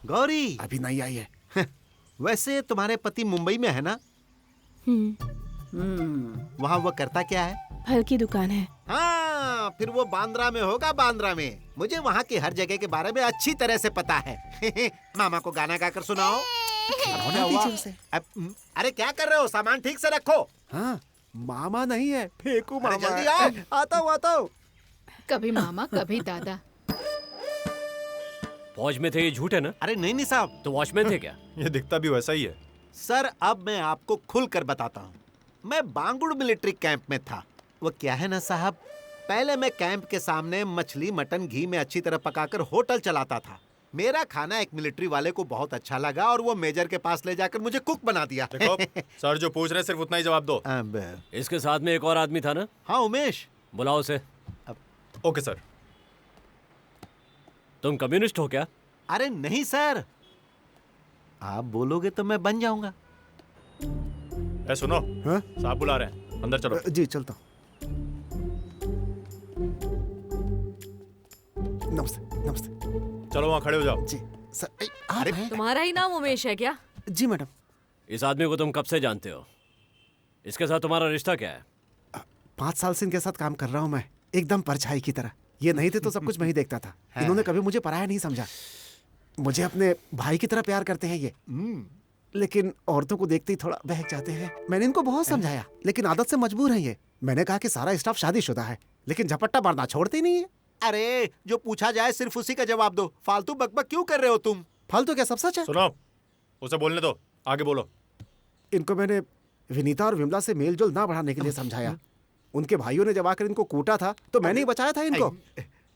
गौरी अभी नहीं आई है। वैसे तुम्हारे पति मुंबई में है ना? वहाँ वो करता क्या है? फल की दुकान है। हाँ, फिर वो बांद्रा में होगा। बांद्रा में मुझे वहाँ की हर जगह के बारे में अच्छी तरह से पता है। मामा को गाना गाकर सुनाओ। क्या हुआ? अरे क्या कर रहे हो? सामान ठीक से रखो। हाँ, मामा नहीं है, फेंकू मामा। जल्दी आओ। आता हूँ। कभी मामा कभी दादा। फौज में थे, ये झूठ है ना? अरे नहीं साहब। तो वॉचमैन थे क्या? ये दिखता भी वैसा ही है। सर अब मैं आपको खुल कर बताता हूँ। मैं बांगुड़ मिलिट्री कैंप में था। वो क्या है ना साहब, पहले मैं कैंप के सामने मछली मटन घी में अच्छी तरह पकाकर होटल चलाता था। मेरा खाना एक मिलिट्री वाले को बहुत अच्छा लगा और वो मेजर के पास ले जाकर मुझे कुक बना दिया। देखो, सर जो पूछ रहे हैं सिर्फ उतना ही जवाब दो। इसके साथ में एक और आदमी था ना? हाँ, उमेश। बुलाओ उसे। Okay sir. तुम कम्युनिस्ट हो क्या? अरे नहीं सर, आप बोलोगे तो मैं बन जाऊंगा। सुनो, हाँ? साहब बुला रहे हैं, अंदर चलो। जी चलता हूँ। नमस्ते नमस्ते। चलो वहाँ खड़े हो जाओ। जी सर। आप हैं? तुम्हारा ही नाम उमेश है क्या? जी मैडम। इस आदमी को तुम कब से जानते हो? इसके साथ तुम्हारा रिश्ता क्या है? 5 साल से इनके साथ काम कर रहा हूँ मैं, एकदम परछाई की तरह। ये नहीं थे तो सब कुछ मैं ही देखता था। इन्होंने कभी मुझे पराया नहीं समझा। मुझे अपने भाई की तरह प्यार करते हैं ये, लेकिन औरतों को देखते ही थोड़ा बहक जाते हैं। मैंने इनको बहुत समझाया, लेकिन आदत से मजबूर है ये। मैंने कहा कि सारा स्टाफ शादीशुदा है, लेकिन झपट्टा मारना छोड़ते ही नहीं है। अरे जो पूछा जाए सिर्फ उसी का जवाब दो। फालतू बकबक क्यों कर रहे हो तुम? फालतू क्या, सब सच है। सुनो, उसे बोलने दो, आगे बोलो। इनको मैंने विनीता और विमला से मेल जोल ना बढ़ाने के लिए समझाया। उनके भाइयों ने जब आकर इनको कूटा था तो मैंने ही बचाया था इनको।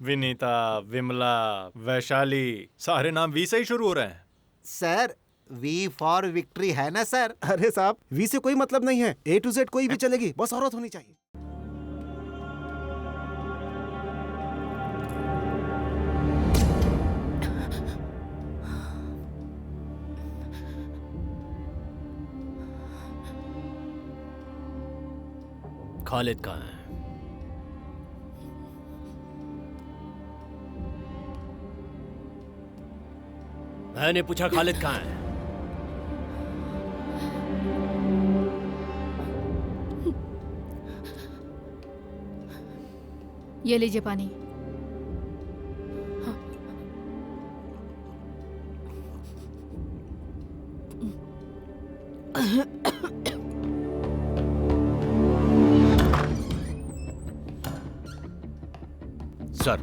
विनीता, विमला, वैशाली, सारे नाम वी से ही शुरू हो रहे हैं। सर वी फॉर विक्ट्री है ना सर? अरे साहब, वी से कोई मतलब नहीं है, A to Z कोई भी चलेगी, बस औरत होनी चाहिए। खालिद कहाँ है? मैंने पूछा खालिद कहाँ है? ये लीजिए पानी। सर।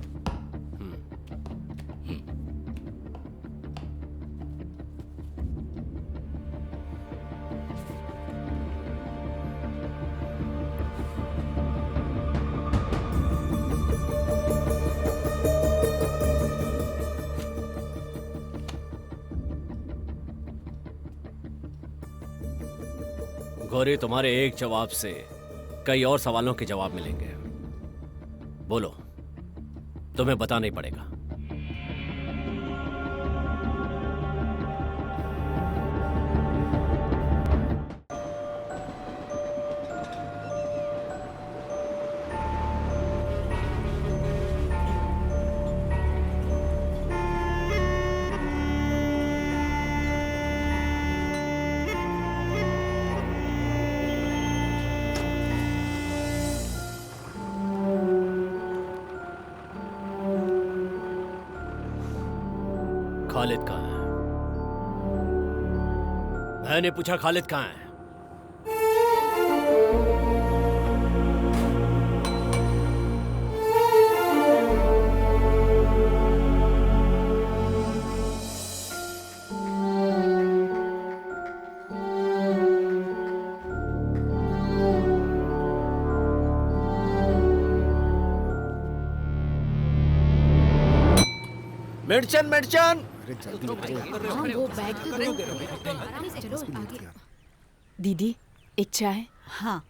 गौरी, तुम्हारे एक जवाब से कई और सवालों के जवाब मिलेंगे। बोलो, तुम्हें बताना ही पड़ेगा। खालिद कहाँ है? मैंने पूछा खालिद कहाँ है? मिर्चन मिर्चन। अरे जल्दी वो बैग तो दो। चलो आगे। दीदी, एक चाय। हाँ।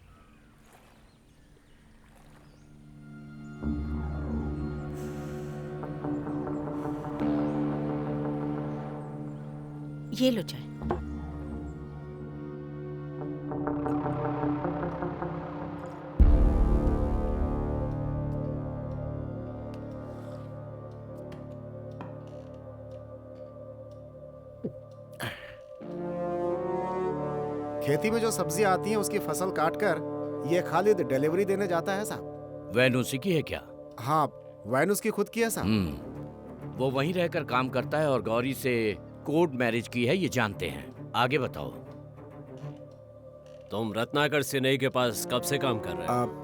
ये लो चाय। खेती में जो सब्जियां आती हैं उसकी फसल काट कर ये खालिद डिलीवरी देने जाता है साहब। वैन उसी की है क्या? हाँ, वैन उसकी खुद की है साहब। वो वहीं रहकर काम करता है और गौरी से कोर्ट मैरिज की है, ये जानते हैं। आगे बताओ। तुम रत्नाकर सिन्हा के पास कब से काम कर रहे हो?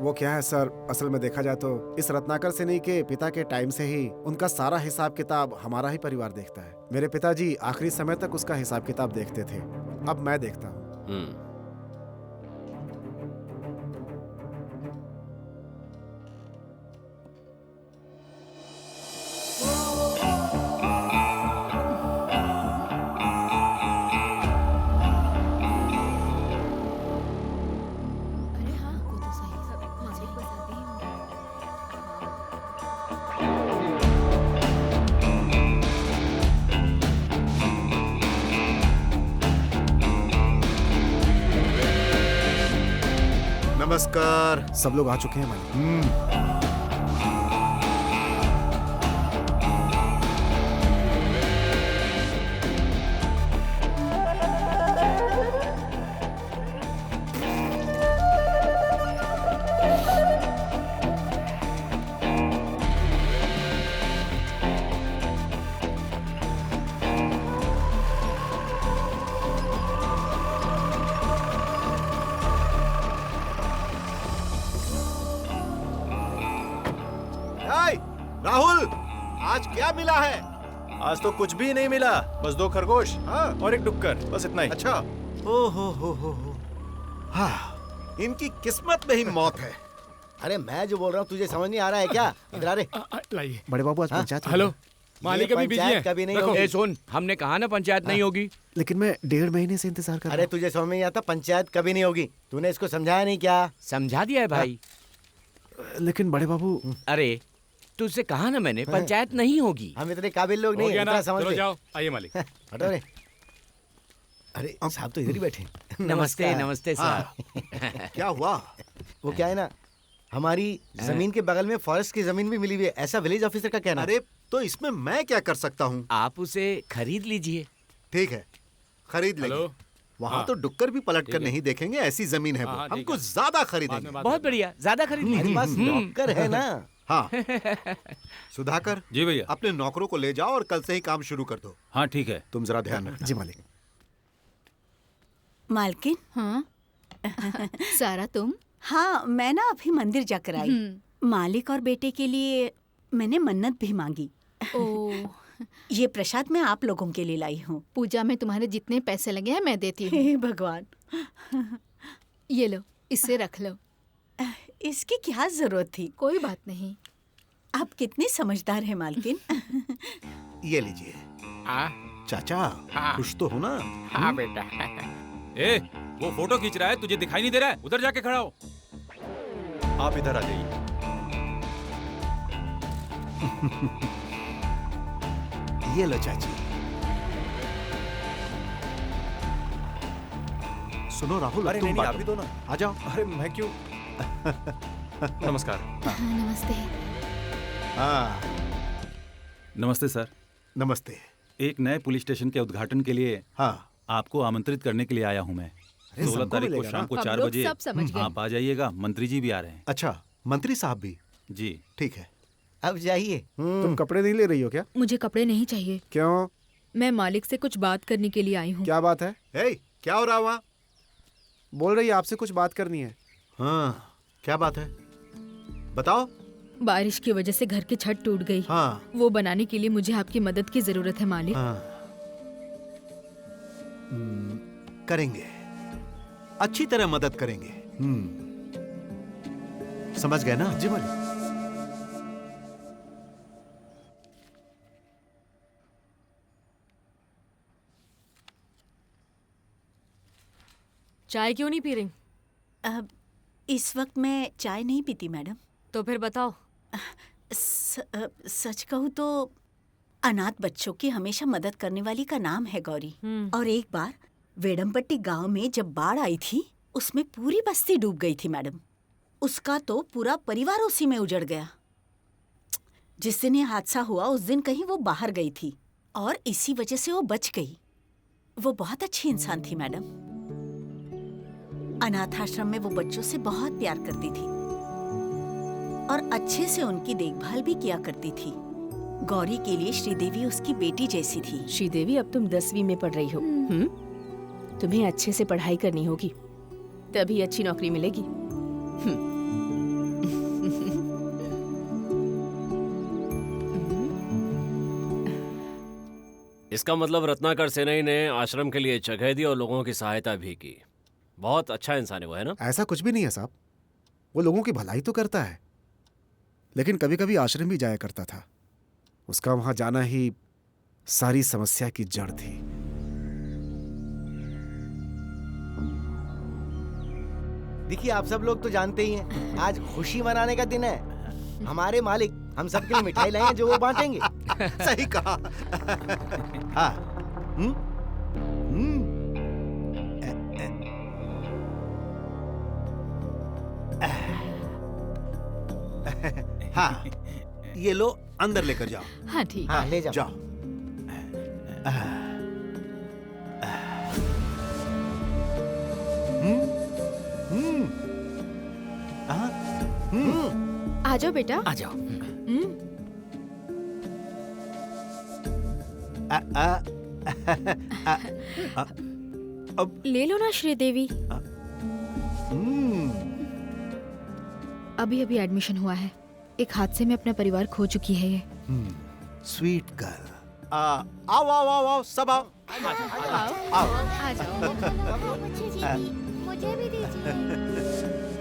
वो क्या है सर, असल में देखा जाए तो इस रत्नाकर सिन्हा के पिता के टाइम से ही उनका सारा हिसाब किताब हमारा ही परिवार देखता है। मेरे पिताजी आखिरी समय तक उसका हिसाब किताब देखते थे, अब मैं देखता हूँ। अरे हाँ को तो सही मुझे बता दी। नमस्कार। सब लोग आ चुके हैं मालिक। हाय, राहुल, आज क्या मिला है? आज तो कुछ भी नहीं मिला, बस 2 खरगोश हाँ। और एक डुक्कर, बस इतना ही। अच्छा। ओ हो। हाँ, इनकी किस्मत में ही मौत है। अरे मैं जो बोल रहा हूँ तुझे समझ नहीं आ रहा है क्या? इधर आ रे। लाइए। बड़े बाबू आज पंचायत हेलो, होगी। मालिक ये अभी बिजी पंचायत है। कभी नहीं रखो। होगी। ए सुन, हमने कहा ना पंचायत नहीं होगी। लेकिन मैं 1.5 महीने से इंतजार कर रहा अरे हूँ। तुझे समझ में नहीं आता, पंचायत कभी नहीं होगी। तूने इसको समझाया नहीं क्या? समझा दिया है भाई। लेकिन बड़े बाबू, अरे तुझसे कहा ना मैंने, पंचायत नहीं होगी। हम इतने काबिल लोग हो नहीं गया इतना ना, समझ चलो ले। जाओ। आइए मालिक। हटो रे। अरे साहब तो इधर ही बैठे। नमस्ते नमस्ते सर। हाँ। क्या हुआ? वो क्या है ना, हमारी जमीन के बगल में फॉरेस्ट की जमीन भी मिली हुई है, ऐसा विलेज ऑफिसर का कहना है। अरे तो इसमें मैं क्या कर सकता हूँ? आप उसे खरीद लीजिए। ठीक है, खरीद लेंगे। हेलो। वहाँ हाँ। तो डुक्कर भी पलट कर नहीं देखेंगे, ऐसी जमीन है वो। हाँ, ठीक हमको है। ज्यादा बाद खरीदेंगे। में बात बहुत करते हैं। बढ़िया, ज्यादा खरीद मेरे पास लीजिए। नौकर है ना। हाँ। सुधाकर, जी भैया। अपने नौकरों को ले जाओ और कल से ही काम शुरू कर दो। हाँ ठीक है। तुम जरा ध्यान रखना। जी मालिक। मालकिन, हाँ सारा तुम? हाँ मैं ना अभी मंदिर जाकर आई। मालिक और बेटे के लिए मैंने मन्नत भी मांगी। ओ, ये प्रसाद मैं आप लोगों के लिए लाई हूँ। पूजा में तुम्हारे जितने पैसे लगे हैं मैं देती हूँ। हे भगवान, ये लो, इससे रख लो। इसकी क्या जरूरत थी? कोई बात नहीं। आप कितने समझदार हैं मालकिन। ये लीजिए। चाचा, खुश तो हो ना? हाँ बेटा। ए, वो फोटो खींच रहा है, तुझे दिखाई नहीं दे रहा है? उधर जाके खड़ा हो। आप इधर आ जाइए। ये लो चाची। सुनो राहुल, अरे तुम नहीं, आप बांटो। ही दो ना। आ जाओ। अरे मैं क्यों? नमस्कार। हाँ, नमस्ते। हाँ, नमस्ते सर। नमस्ते। एक नए पुलिस स्टेशन के उद्घाटन के लिए हाँ, आपको आमंत्रित करने के लिए आया हूँ मैं। 16 सबको तारीख को मिलेगा शाम ना? को हम 4 लोग बजे सब समझ गए। आप आ जाइएगा। मंत्री जी भी आ रहे हैं। अच्छा, मंत्री साहब भी? जी ठीक है। अब जाइए। तुम कपड़े नहीं ले रही हो क्या? मुझे कपड़े नहीं चाहिए। क्यों? मैं मालिक से कुछ बात करने के लिए आई हूँ। क्या बात है? हे, क्या हो रहा वहाँ? बोल रही है आपसे कुछ बात करनी है। हाँ, क्या बात है? बताओ। बारिश की वजह से घर की छत टूट गई। हाँ, वो बनाने के लिए मुझे आपकी मदद की जरूरत है मालिक। हाँ। करेंगे, अच्छी तरह मदद करेंगे। समझ गए ना? जी मालिक। चाय क्यों नहीं पी रही? अब इस वक्त मैं चाय नहीं पीती मैडम। तो फिर बताओ। सच कहूँ तो अनाथ बच्चों की हमेशा मदद करने वाली का नाम है गौरी। और एक बार वेडमपट्टी गांव में जब बाढ़ आई थी, उसमें पूरी बस्ती डूब गई थी मैडम। उसका तो पूरा परिवार उसी में उजड़ गया। जिस दिन ये हादसा हुआ उस दिन कहीं वो बाहर गई थी और इसी वजह से वो बच गई। वो बहुत अच्छी इंसान थी मैडम। अनाथ आश्रम में वो बच्चों से बहुत प्यार करती थी और अच्छे से उनकी देखभाल भी किया करती थी। गौरी के लिए श्रीदेवी उसकी बेटी जैसी थी। श्रीदेवी, अब तुम 10वीं में पढ़ रही हो। तुम्हें अच्छे से पढ़ाई करनी होगी, तभी अच्छी नौकरी मिलेगी। इसका मतलब रत्नाकर सेनाई ने आश्रम के लिए जगह दी और लोगों की सहायता भी की। बहुत अच्छा इंसान है वो, है ना? ऐसा कुछ भी नहीं है साहब। वो लोगों की भलाई तो करता है, लेकिन कभी कभी आश्रम भी जाया करता था। उसका वहां जाना ही सारी समस्या की जड़ थी। देखिए, आप सब लोग तो जानते ही हैं, आज खुशी मनाने का दिन है। हमारे मालिक हम सबके लिए मिठाई लाए हैं जो वो बांटेंगे। सही कहा। हाँ। हाँ, ये लो, अंदर लेकर जाओ। हाँ ठीक। हाँ, ले जाओ। जाओ। आ जाओ बेटा। आ जाओ। ले लो ना श्रीदेवी। अभी अभी एडमिशन हुआ है। एक हादसे में अपना परिवार खो चुकी है ये। Sweet girl. आओ आओ आओ आओ, सब आओ। आओ। आ जाओ। मुझे भी दीजिए।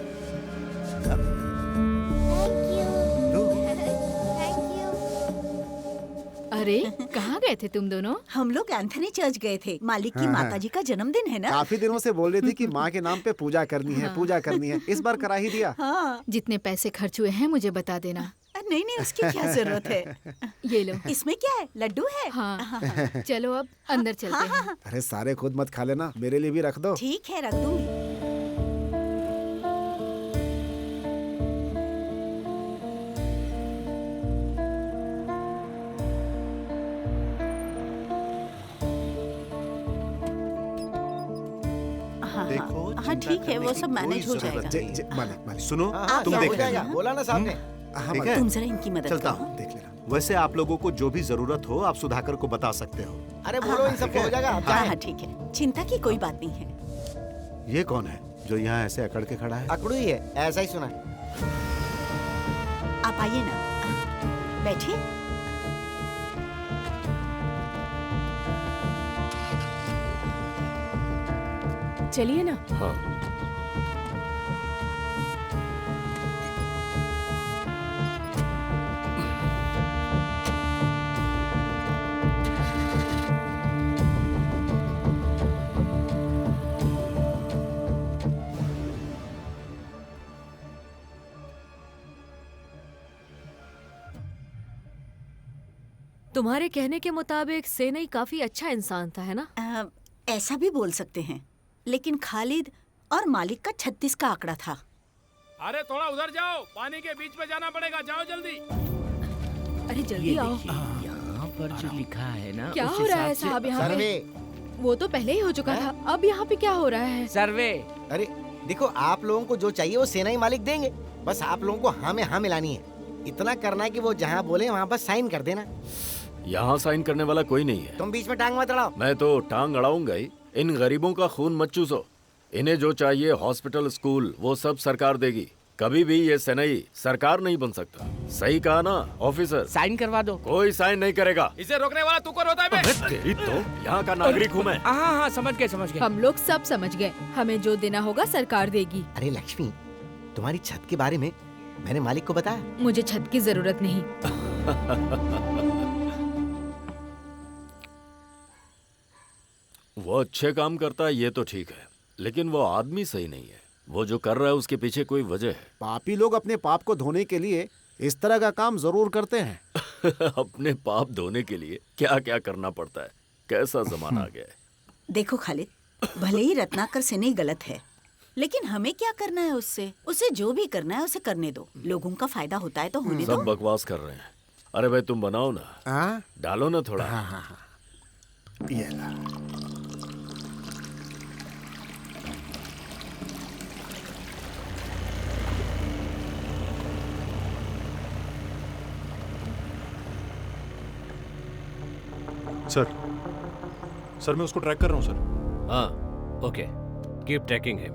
अरे कहाँ गए थे तुम दोनों? हम लोग एंथनी चर्च गए थे। मालिक की हाँ, माताजी का जन्मदिन है ना। काफी दिनों से बोल रही थी कि माँ के नाम पे पूजा करनी है, पूजा करनी है। इस बार करा ही दिया। हाँ। जितने पैसे खर्च हुए हैं मुझे बता देना। नहीं नहीं, उसकी क्या जरूरत है। ये लो। इसमें क्या है? लड्डू है। हाँ। चलो अब अंदर चलते हैं। अरे सारे खुद मत खा लेना, मेरे लिए भी रख दो। ठीक है, रख दूंगी। देखो, हाँ चिंता ठीक है, करने वो की सब मैनेज हो कोई जाएगा। जरूरत नहीं है। मालिक सुनो, हाँ, तुम क्या देख हो जाएगा? लेना। बोला ना साहब ने। हाँ, ठीक मालिक, है? तुम जरा इनकी मदद चलता करो। हूँ। देख लेना। वैसे आप लोगों को जो भी जरूरत हो आप सुधाकर को बता सकते हो। अरे बोलो, इन सबको हो जाएगा। आप हाँ जाएं। हाँ ठीक है, चिंता की कोई बात नहीं है। ये कौन है जो यहाँ ऐसे अकड़ के खड़ा है? अकड़ू ही है, ऐसा ही सुना। आप आइए ना, बैठिए। चलिए ना। हाँ। तुम्हारे कहने के मुताबिक सेनई काफी अच्छा इंसान था, है ना? ऐसा भी बोल सकते हैं, लेकिन खालिद और मालिक का 36 का आंकड़ा था। अरे थोड़ा उधर जाओ, पानी के बीच में जाना पड़ेगा, जाओ जल्दी। अरे जल्दी आओ। यहाँ पर जो लिखा है ना, क्या उस हो रहा है हिसाब से- साहब यहाँ पे? सर्वे। वो तो पहले ही हो चुका था, अब यहाँ पे क्या हो रहा है? सर्वे। अरे देखो, आप लोगों को जो चाहिए वो सेना ही मालिक देंगे। बस आप लोगों को हाँ में हाँ मिलानी है। इतना करना है कि वो जहाँ बोले वहाँ बस साइन कर देना। यहाँ साइन करने वाला कोई नहीं है। तुम बीच में टांग मत अड़ाओ। मैं तो टांग अड़ाऊंगा ही। इन गरीबों का खून मत चूसो। इन्हें जो चाहिए हॉस्पिटल, स्कूल, वो सब सरकार देगी। कभी भी ये सेनई सरकार नहीं बन सकता। सही कहा ना ऑफिसर? साइन करवा दो। कोई साइन नहीं करेगा। इसे रोकने वाला तू कौन होता है बे? तेरी तो यहाँ का नागरिक हूँ मैं। हाँ हाँ, समझ गए समझ गए। हम लोग सब समझ गए, हमें जो देना होगा सरकार देगी। अरे लक्ष्मी, तुम्हारी छत के बारे में मैंने मालिक को बताया। मुझे छत की जरूरत नहीं। वो अच्छे काम करता है ये तो ठीक है, लेकिन वो आदमी सही नहीं है। वो जो कर रहा है उसके पीछे कोई वजह है। पापी लोग अपने पाप को धोने के लिए इस तरह का काम जरूर करते हैं। अपने पाप धोने के लिए क्या क्या करना पड़ता है। कैसा जमाना आ गया है। देखो खालिद, भले ही रत्नाकर सेनई गलत है, लेकिन हमें क्या करना है उससे? उसे जो भी करना है उसे करने दो। लोगों का फायदा होता है तो होने दो। सब बकवास कर रहे हैं। अरे भाई तुम बनाओ ना। हाँ? डालो ना थोड़ा। हाँ हाँ हाँ, ये ला। सर मैं उसको ट्रैक कर रहा हूँ सर। हाँ, okay, keep trekking him.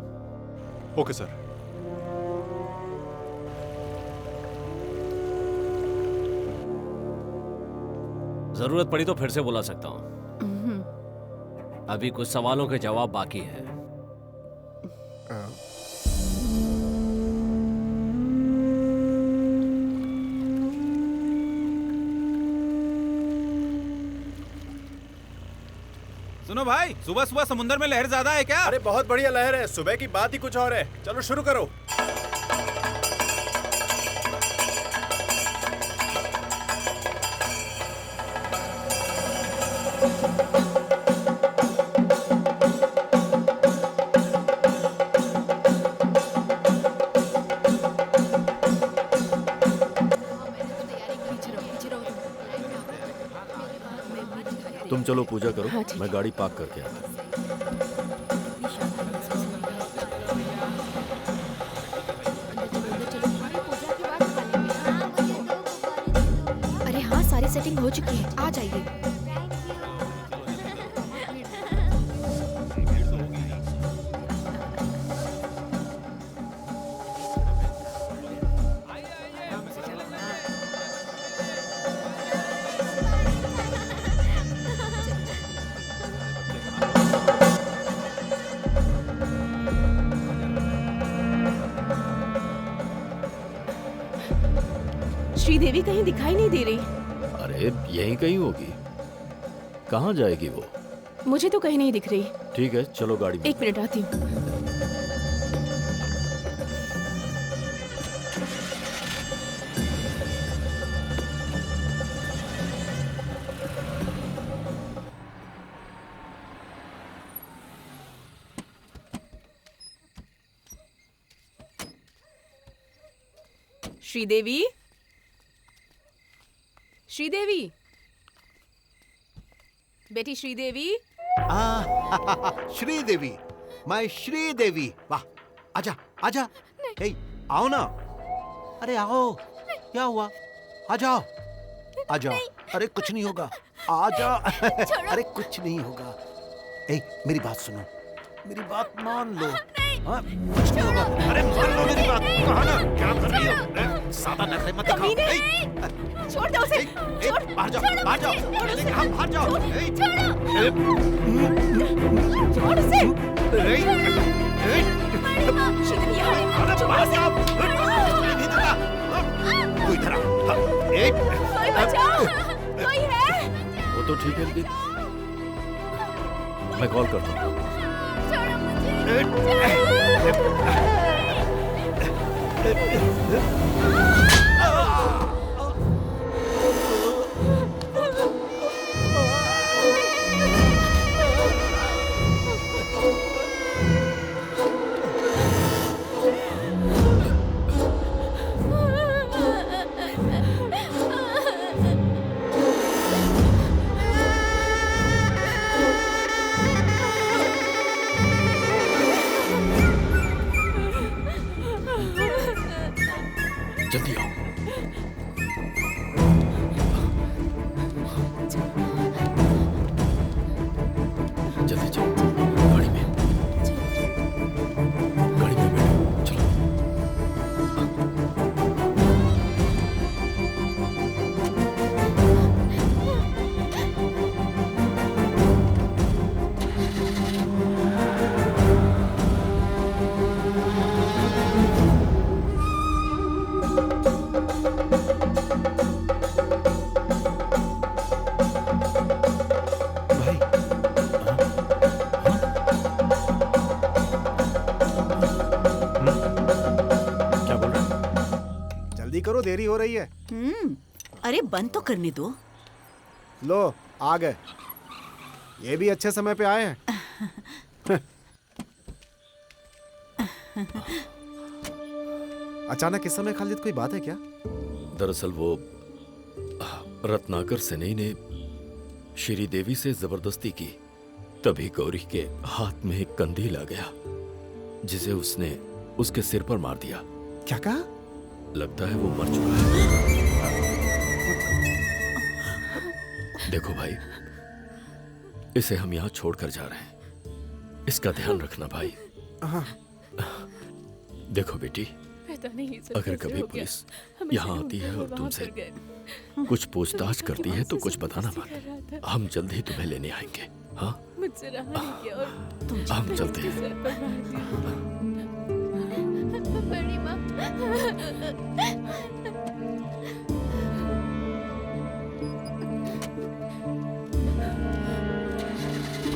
Okay sir. जरूरत पड़ी तो फिर से बुला सकता हूँ। अभी कुछ सवालों के जवाब बाकी हैं। सुनो भाई, सुबह सुबह समुद्र में लहर ज्यादा है क्या? अरे बहुत बढ़िया लहर है, सुबह की बात ही कुछ और है। चलो शुरू करो। तुम चलो पूजा करो, हाँ, ठीक मैं गाड़ी पार्क करके आता हूँ। अरे हाँ, सारी सेटिंग हो चुकी है, आ जाइए। श्रीदेवी कहीं दिखाई नहीं दे रही। अरे यहीं कहीं होगी, कहाँ जाएगी वो? मुझे तो कहीं नहीं दिख रही। ठीक है, चलो गाड़ी में। 1 मिनट आती हूँ। श्रीदेवी, श्रीदेवी, बेटी श्रीदेवी। श्रीदेवी, मैं श्रीदेवी। वाह, आजा आजा। ए, आओ ना। अरे आओ, क्या हुआ? आ जाओ, आ जाओ। अरे कुछ नहीं होगा, आ जा। अरे कुछ नहीं होगा। ए, मेरी बात सुनो, मेरी बात मान लो। हाँ, कुछ नहीं होगा। अरे मान लो मेरी बात। कहा ना, क्या कर रही हो? सादा नखरे मत दिखाओ। छोड़ दो उसे। छोड़, बाहर जाओ, बाहर जाओ। मैंने कहा बाहर जाओ। छोड़ उसे। कोई इधर आ। कोई बचाओ, कोई है? वो तो ठीक है, लेकिन मैं कॉल करता हूँ। जल्दी आओ। जल्दी चलो, गाड़ी में बैठो, चलो। जल्दी करो, देरी हो रही है। अरे बंद तो करने दो। लो आ गए, ये भी अच्छे समय पे आए हैं। अचानक इस समय खालिद, कोई बात है क्या? दरअसल वो रत्नाकर सेनई ने श्रीदेवी से जबरदस्ती की, तभी गौरी के हाथ में एक कंदील आ गया, जिसे उसने उसके सिर पर मार दिया। क्या कहा? लगता है वो मर चुका है। देखो भाई, इसे हम यहाँ छोड़कर जा रहे हैं, इसका ध्यान रखना भाई। हाँ। देखो बेटी, पता नहीं सब अगर कैसे कभी हो गया। पुलिस हमें यहाँ जरूर आती है और वहाँ तुमसे पर गए। कुछ पूछताछ करती है तो वहाँ कुछ से बताना जबरदस्ती कर रहा मत। था। हम जल्द ही तुम्हें लेने आएंगे। हाँ, मुझसे रहा नहीं गया और हम चलते उसके हैं। सर पर मार दिया। बड़ी माँ।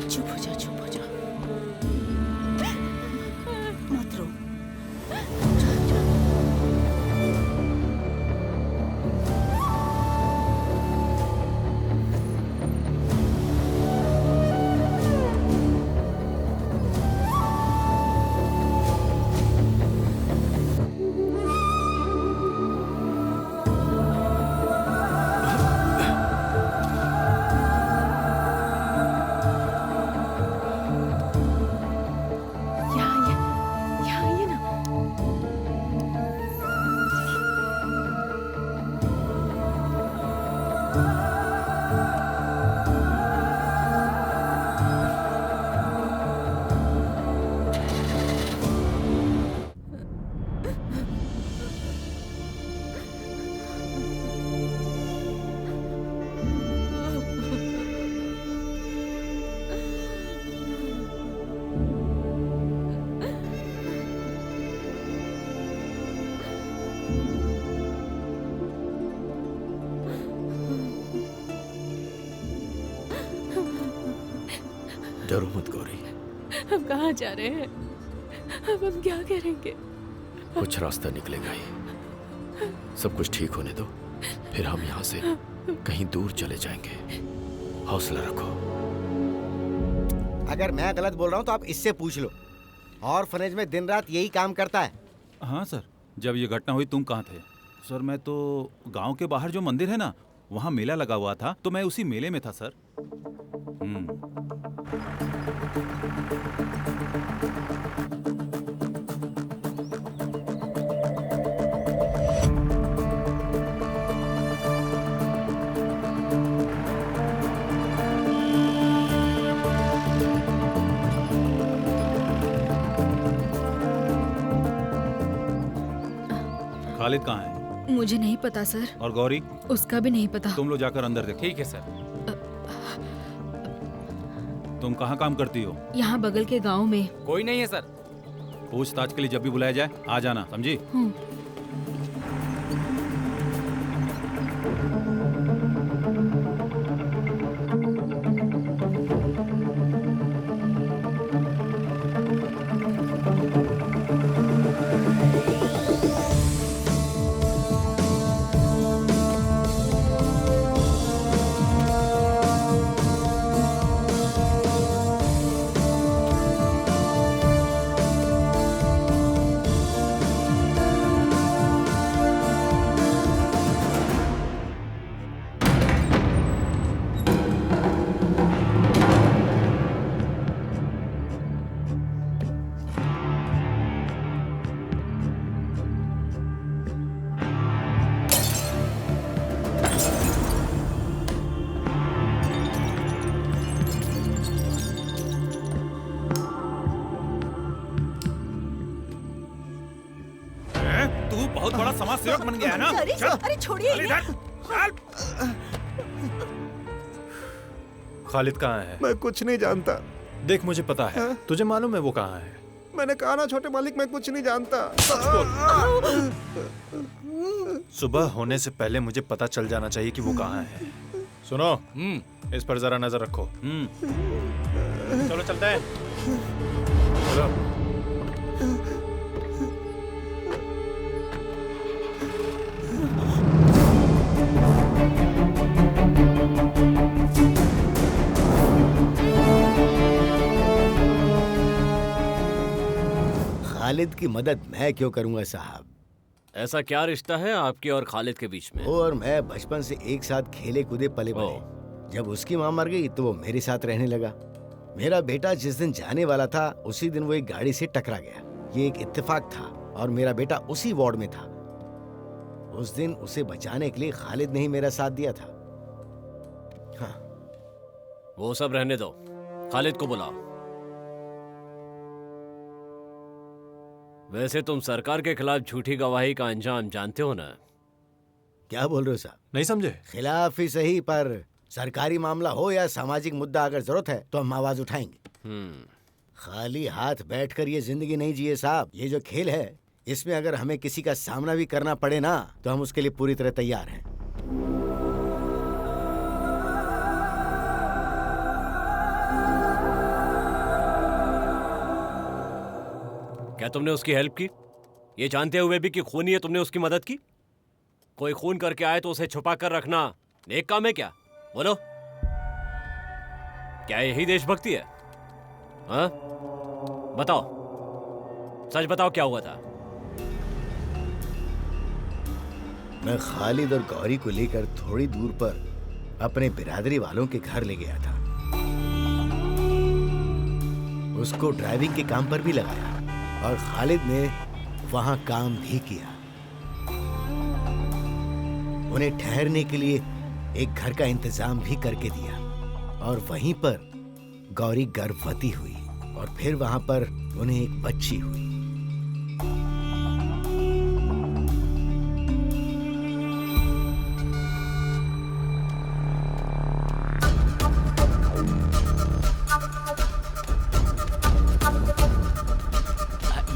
चुप हो जा, चुप हो जा। मत रो। यहाँ ये ना। डरो मत गौरी, हम कहाँ जा रहे हैं? अब हम क्या करेंगे? कुछ रास्ता निकलेगा ही। सब कुछ ठीक होने दो, फिर हम यहाँ से कहीं दूर चले जाएंगे। हौसला रखो। अगर मैं गलत बोल रहा हूँ तो आप इससे पूछ लो। ऑर्फनेज में दिन रात यही काम करता है। हाँ सर, जब ये घटना हुई तुम कहाँ थे? सर मैं तो गांव के बाहर जो मंदिर है ना, वहाँ मेला लगा हुआ था, तो मैं उसी मेले में था सर। खालिद कहाँ है? मुझे नहीं पता सर। और गौरी? उसका भी नहीं पता। तुम लोग जाकर अंदर देखो। ठीक है सर। तुम कहाँ काम करती हो? यहाँ बगल के गांव में। कोई नहीं है सर। पूछताछ के लिए जब भी बुलाया जाए आ जाना, समझी? तू बहुत बड़ा समाज सेवक बन गया है ना? अरे चल, अरे छोड़िए चल इन्हें। इधर, चल। खालिद कहाँ है? मैं कुछ नहीं जानता। देख मुझे पता है। तुझे मालूम है वो कहाँ है? मैंने कहा ना छोटे मालिक, मैं कुछ नहीं जानता। सुबह होने से पहले मुझे पता चल जाना चाहिए कि वो कहाँ है। सुनो, इस पर जरा नजर रखो। चलो चलते हैं। चलो। खालिद की मदद मैं क्यों करूंगा साहब? ऐसा क्या रिश्ता है आपके और खालिद के बीच में? वो और मैं बचपन से एक साथ खेले कूदे पले बड़े। जब उसकी माँ मर गई तो वो मेरे साथ रहने लगा। मेरा बेटा जिस दिन जाने वाला था उसी दिन वो एक गाड़ी से टकरा गया। ये एक इत्तेफाक था और मेरा बेटा उसी वार्ड में था। उस दिन उसे बचाने के लिए खालिद ने ही मेरा साथ दिया था। हाँ। वो सब रहने दो। खालिद को बुलाओ। वैसे तुम सरकार के खिलाफ झूठी गवाही का अंजाम जानते हो ना? क्या बोल रहे हो साहब? नहीं समझे? खिलाफ ही सही, पर सरकारी मामला हो या सामाजिक मुद्दा, अगर जरूरत है तो हम आवाज उठाएंगे। खाली हाथ बैठकर ये जिंदगी नहीं जिए साहब। ये जो खेल है, इसमें अगर हमें किसी का सामना भी करना पड़े ना, तो हम उसके लिए पूरी तरह तैयार हैं। क्या तुमने उसकी हेल्प की, ये जानते हुए भी कि खूनी है तुमने उसकी मदद की? कोई खून करके आए तो उसे छुपा कर रखना नेक काम है क्या? बोलो, क्या यही देशभक्ति है? हाँ, बताओ, सच बताओ, क्या हुआ था? मैं खालिद और गौरी को लेकर थोड़ी दूर पर अपने बिरादरी वालों के घर ले गया था। उसको ड्राइविंग के काम पर भी लगाया और खालिद ने वहां काम भी किया। उन्हें ठहरने के लिए एक घर का इंतजाम भी करके दिया और वहीं पर गौरी गर्भवती हुई और फिर वहां पर उन्हें एक बच्ची हुई।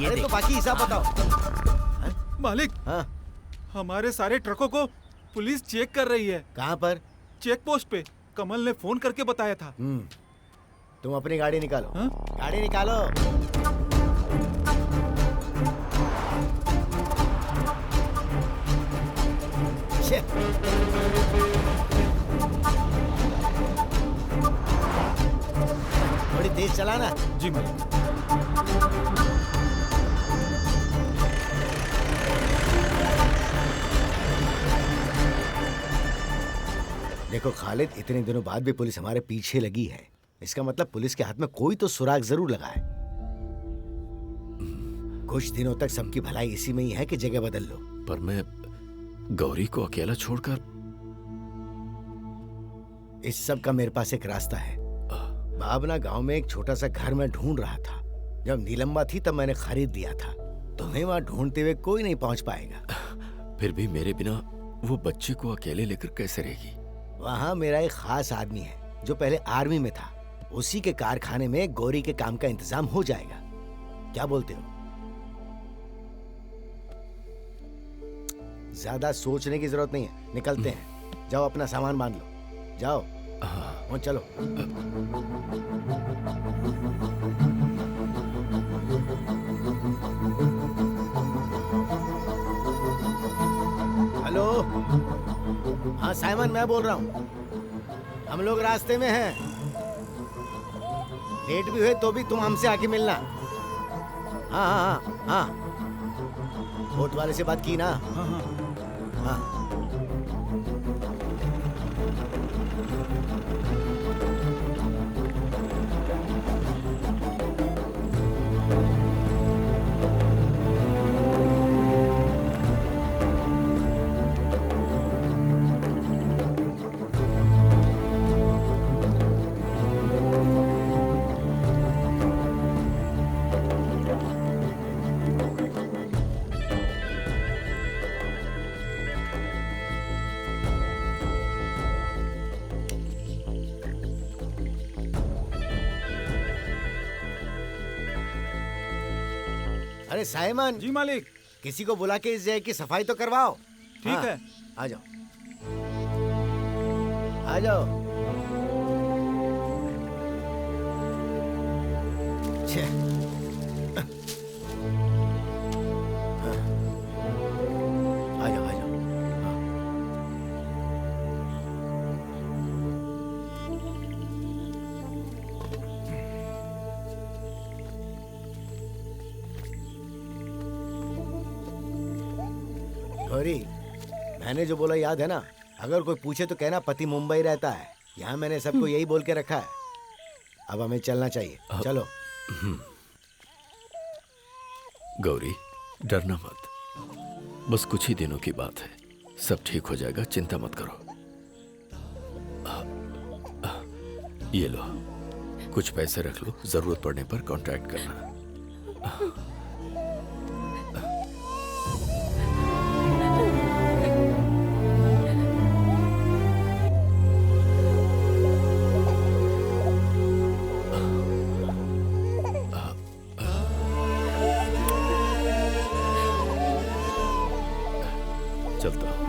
अरे तो बाकी हिसाब बताओ। मालिक, हाँ, हमारे सारे ट्रकों को पुलिस चेक कर रही है। कहाँ पर? चेक पोस्ट पे। कमल ने फोन करके बताया था। तुम अपनी गाड़ी निकालो। हाँ? गाड़ी निकालो। थोड़ी तेज चलाना। जी मालिक। देखो खालिद, इतने दिनों बाद भी पुलिस हमारे पीछे लगी है। इसका मतलब पुलिस के हाथ में कोई तो सुराग जरूर लगा है। कुछ दिनों तक सबकी भलाई इसी में ही है कि जगह बदल लो। पर मैं गौरी को अकेला छोड़कर, इस सब का मेरे पास एक रास्ता है। भावना गांव में एक छोटा सा घर मैं ढूंढ रहा था। जब नीलम्बा थी तब मैंने खरीद दिया था। तुम्हें वहां ढूंढते हुए कोई नहीं पहुंच पाएगा। फिर भी मेरे बिना वो बच्चे को अकेले लेकर कैसे रहेगी? वहां मेरा एक खास आदमी है जो पहले आर्मी में था। उसी के कारखाने में गौरी के काम का इंतजाम हो जाएगा। क्या बोलते हो? ज्यादा सोचने की जरूरत नहीं है। निकलते हैं। जाओ अपना सामान बांध लो। जाओ। और चलो। हेलो, हाँ साइमन, मैं बोल रहा हूँ। हम लोग रास्ते में हैं। लेट भी हुए तो भी तुम हमसे आके मिलना। हाँ हाँ हाँ हाँ, बोट वाले से बात की ना? हाँ हाँ हाँ। अरे साइमन। जी मालिक। किसी को बुला के इस जगह की सफाई तो करवाओ। ठीक है। आ जाओ, आ जाओ। आ जाओ, आ जाओ। गौरी, मैंने जो बोला याद है ना? अगर कोई पूछे तो कहना पति मुंबई रहता है। यहाँ मैंने सबको यही बोल के रखा है। अब हमें चलना चाहिए। चलो। गौरी, डरना मत। बस कुछ ही दिनों की बात है। सब ठीक हो जाएगा, चिंता मत करो। ये लो, कुछ पैसे रख लो, जरूरत पड़ने पर कांटेक्ट करना। चलता हूँ।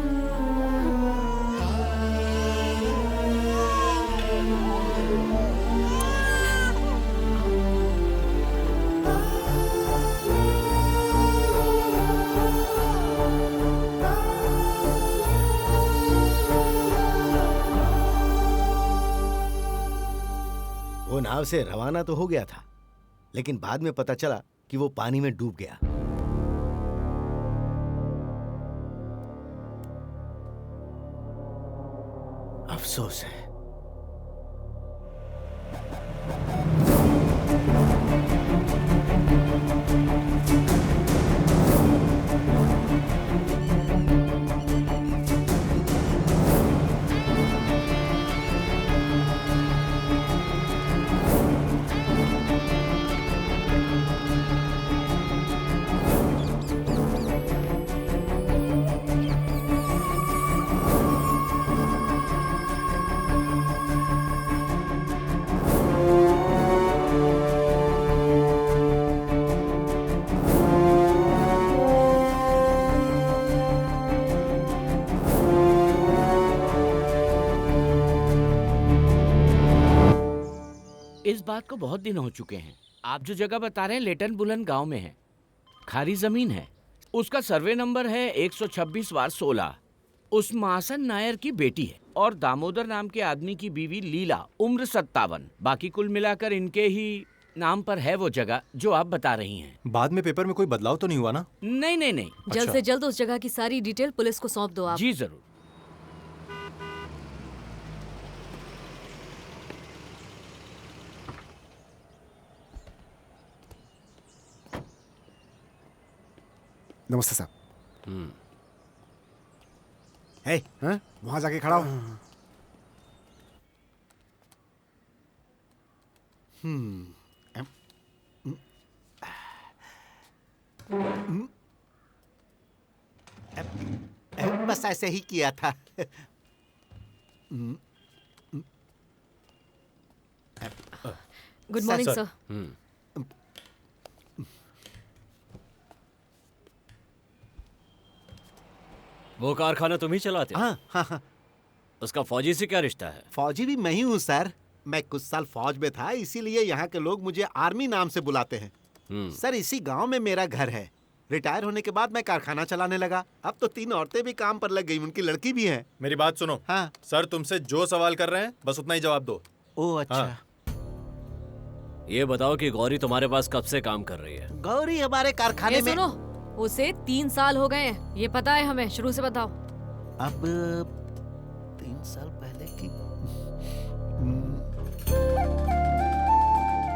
वो नाव से रवाना तो हो गया था, लेकिन बाद में पता चला कि वो पानी में डूब गया। अफसोस है। इस बात को बहुत दिन हो चुके हैं। आप जो जगह बता रहे हैं लेटन बुलन गांव में है। खारी जमीन है, उसका सर्वे नंबर है 126/16। उस मासन नायर की बेटी है और दामोदर नाम के आदमी की बीवी लीला, उम्र 57। बाकी कुल मिलाकर इनके ही नाम पर है वो जगह जो आप बता रही हैं। बाद में पेपर में कोई बदलाव तो नहीं हुआ ना? नहीं नहीं नहीं। जल्द से जल्द उस जगह की सारी डिटेल पुलिस को सौंप दो आप। जी जरूर। नमस्ते साहब। है वहां जाके खड़ा हो। बस ऐसे ही किया था। Good morning sir. वो कारखाना तुम ही चलाते हो? हाँ। उसका फौजी से क्या रिश्ता है? फौजी भी मैं ही हूँ सर। मैं कुछ साल फौज में था, इसीलिए यहाँ के लोग मुझे आर्मी नाम से बुलाते हैं। सर इसी गांव में मेरा घर है। रिटायर होने के बाद मैं कारखाना चलाने लगा। अब तो 3 औरतें भी काम पर लग गई, उनकी लड़की भी है। मेरी बात सुनो। हाँ सर तुमसे जो सवाल कर रहे हैं बस उतना ही जवाब दो। ओह अच्छा। हाँ। ये बताओ कि गौरी तुम्हारे पास कब से काम कर रही है? गौरी हमारे कारखाने में। सुनो, उसे 3 साल हो गए हैं, ये पता है हमें। शुरू से बताओ। अब 3 साल पहले की।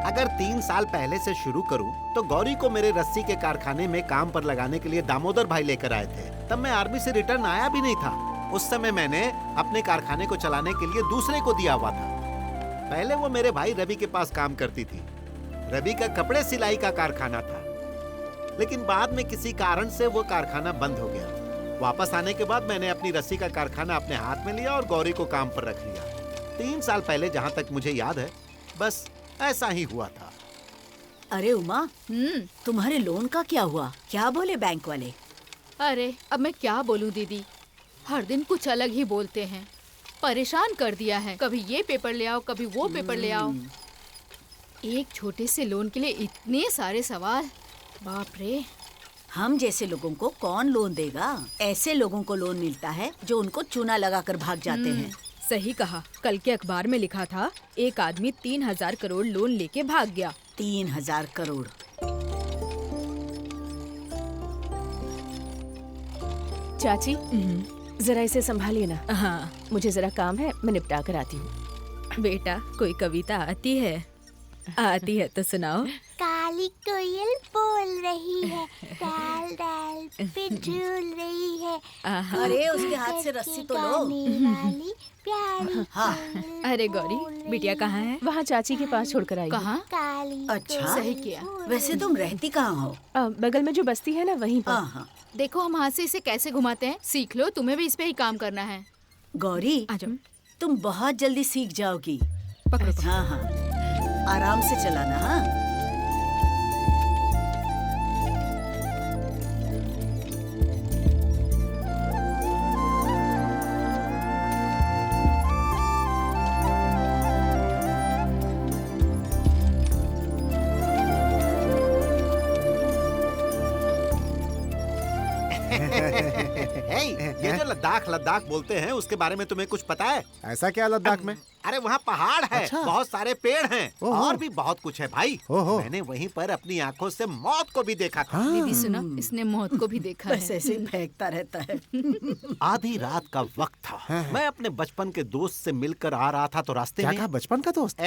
अगर 3 साल पहले से शुरू करूं, तो गौरी को मेरे रस्सी के कारखाने में काम पर लगाने के लिए दामोदर भाई लेकर आए थे। तब मैं आर्मी से रिटर्न आया भी नहीं था। उस समय मैंने अपने कारखाने को चलाने के लिए दूसरे को दिया हुआ था। पहले वो मेरे भाई रवि के पास काम करती थी। रवि का कपड़े सिलाई का कारखाना था, लेकिन बाद में किसी कारण से वो कारखाना बंद हो गया। वापस आने के बाद मैंने अपनी रस्सी का कारखाना अपने हाथ में लिया और गौरी को काम पर रख लिया। 3 साल पहले जहाँ तक मुझे याद है, बस ऐसा ही हुआ था। अरे उमा, तुम्हारे लोन का क्या हुआ? क्या बोले बैंक वाले? अरे अब मैं क्या बोलूं दीदी, हर दिन कुछ अलग ही बोलते हैं। परेशान कर दिया है। कभी ये पेपर ले आओ, कभी वो पेपर ले आओ। एक छोटे से लोन के लिए इतने सारे सवाल, बाप रे। हम जैसे लोगों को कौन लोन देगा? ऐसे लोगों को लोन मिलता है जो उनको चूना लगाकर भाग जाते हैं। सही कहा। कल के अखबार में लिखा था एक आदमी 3,000 करोड़ लोन लेके भाग गया। 3,000 करोड़। चाची जरा इसे संभालिए ना। हाँ, मुझे जरा काम है, मैं निपटा कर आती हूँ। बेटा कोई कविता आती है? आती है तो सुनाओ। काली काली कोयल बोल रही है, डाल डाल पे झूल रही है। अरे उसके हाथ से रस्सी तो लो। वाली प्यारी हाँ। अरे गौरी, बिटिया कहाँ है? वहाँ चाची के पास छोड़कर आई। कहाँ? काली अच्छा, सही किया। वैसे तुम रहती कहाँ हो? बगल में जो बस्ती है ना, वहीं पर। हाँ। देखो हम हाथ से इसे कैसे घुमाते हैं, सीख लो, तुम्हें भी इस पे ही काम करना है। गौरी, तुम बहुत जल्दी सीख जाओगी। पकड़ो। हाँ हाँ, आराम से चलाना। हाँ। ये जो लद्दाख लद्दाख बोलते हैं उसके बारे में तुम्हें कुछ पता है? ऐसा क्या लद्दाख में? अरे वहाँ पहाड़ है, अच्छा। बहुत सारे पेड़ हैं और भी बहुत कुछ है भाई। ओहो। मैंने वहीं पर अपनी आंखों से मौत को भी देखा था। दीदी सुना, इसने मौत को भी देखा बस है। ऐसे ही फेंकता रहता है। आधी रात का वक्त था। मैं अपने बचपन के दोस्त से मिलकर आ रहा था तो रास्ते क्या में कहा, बचपन का दोस्त?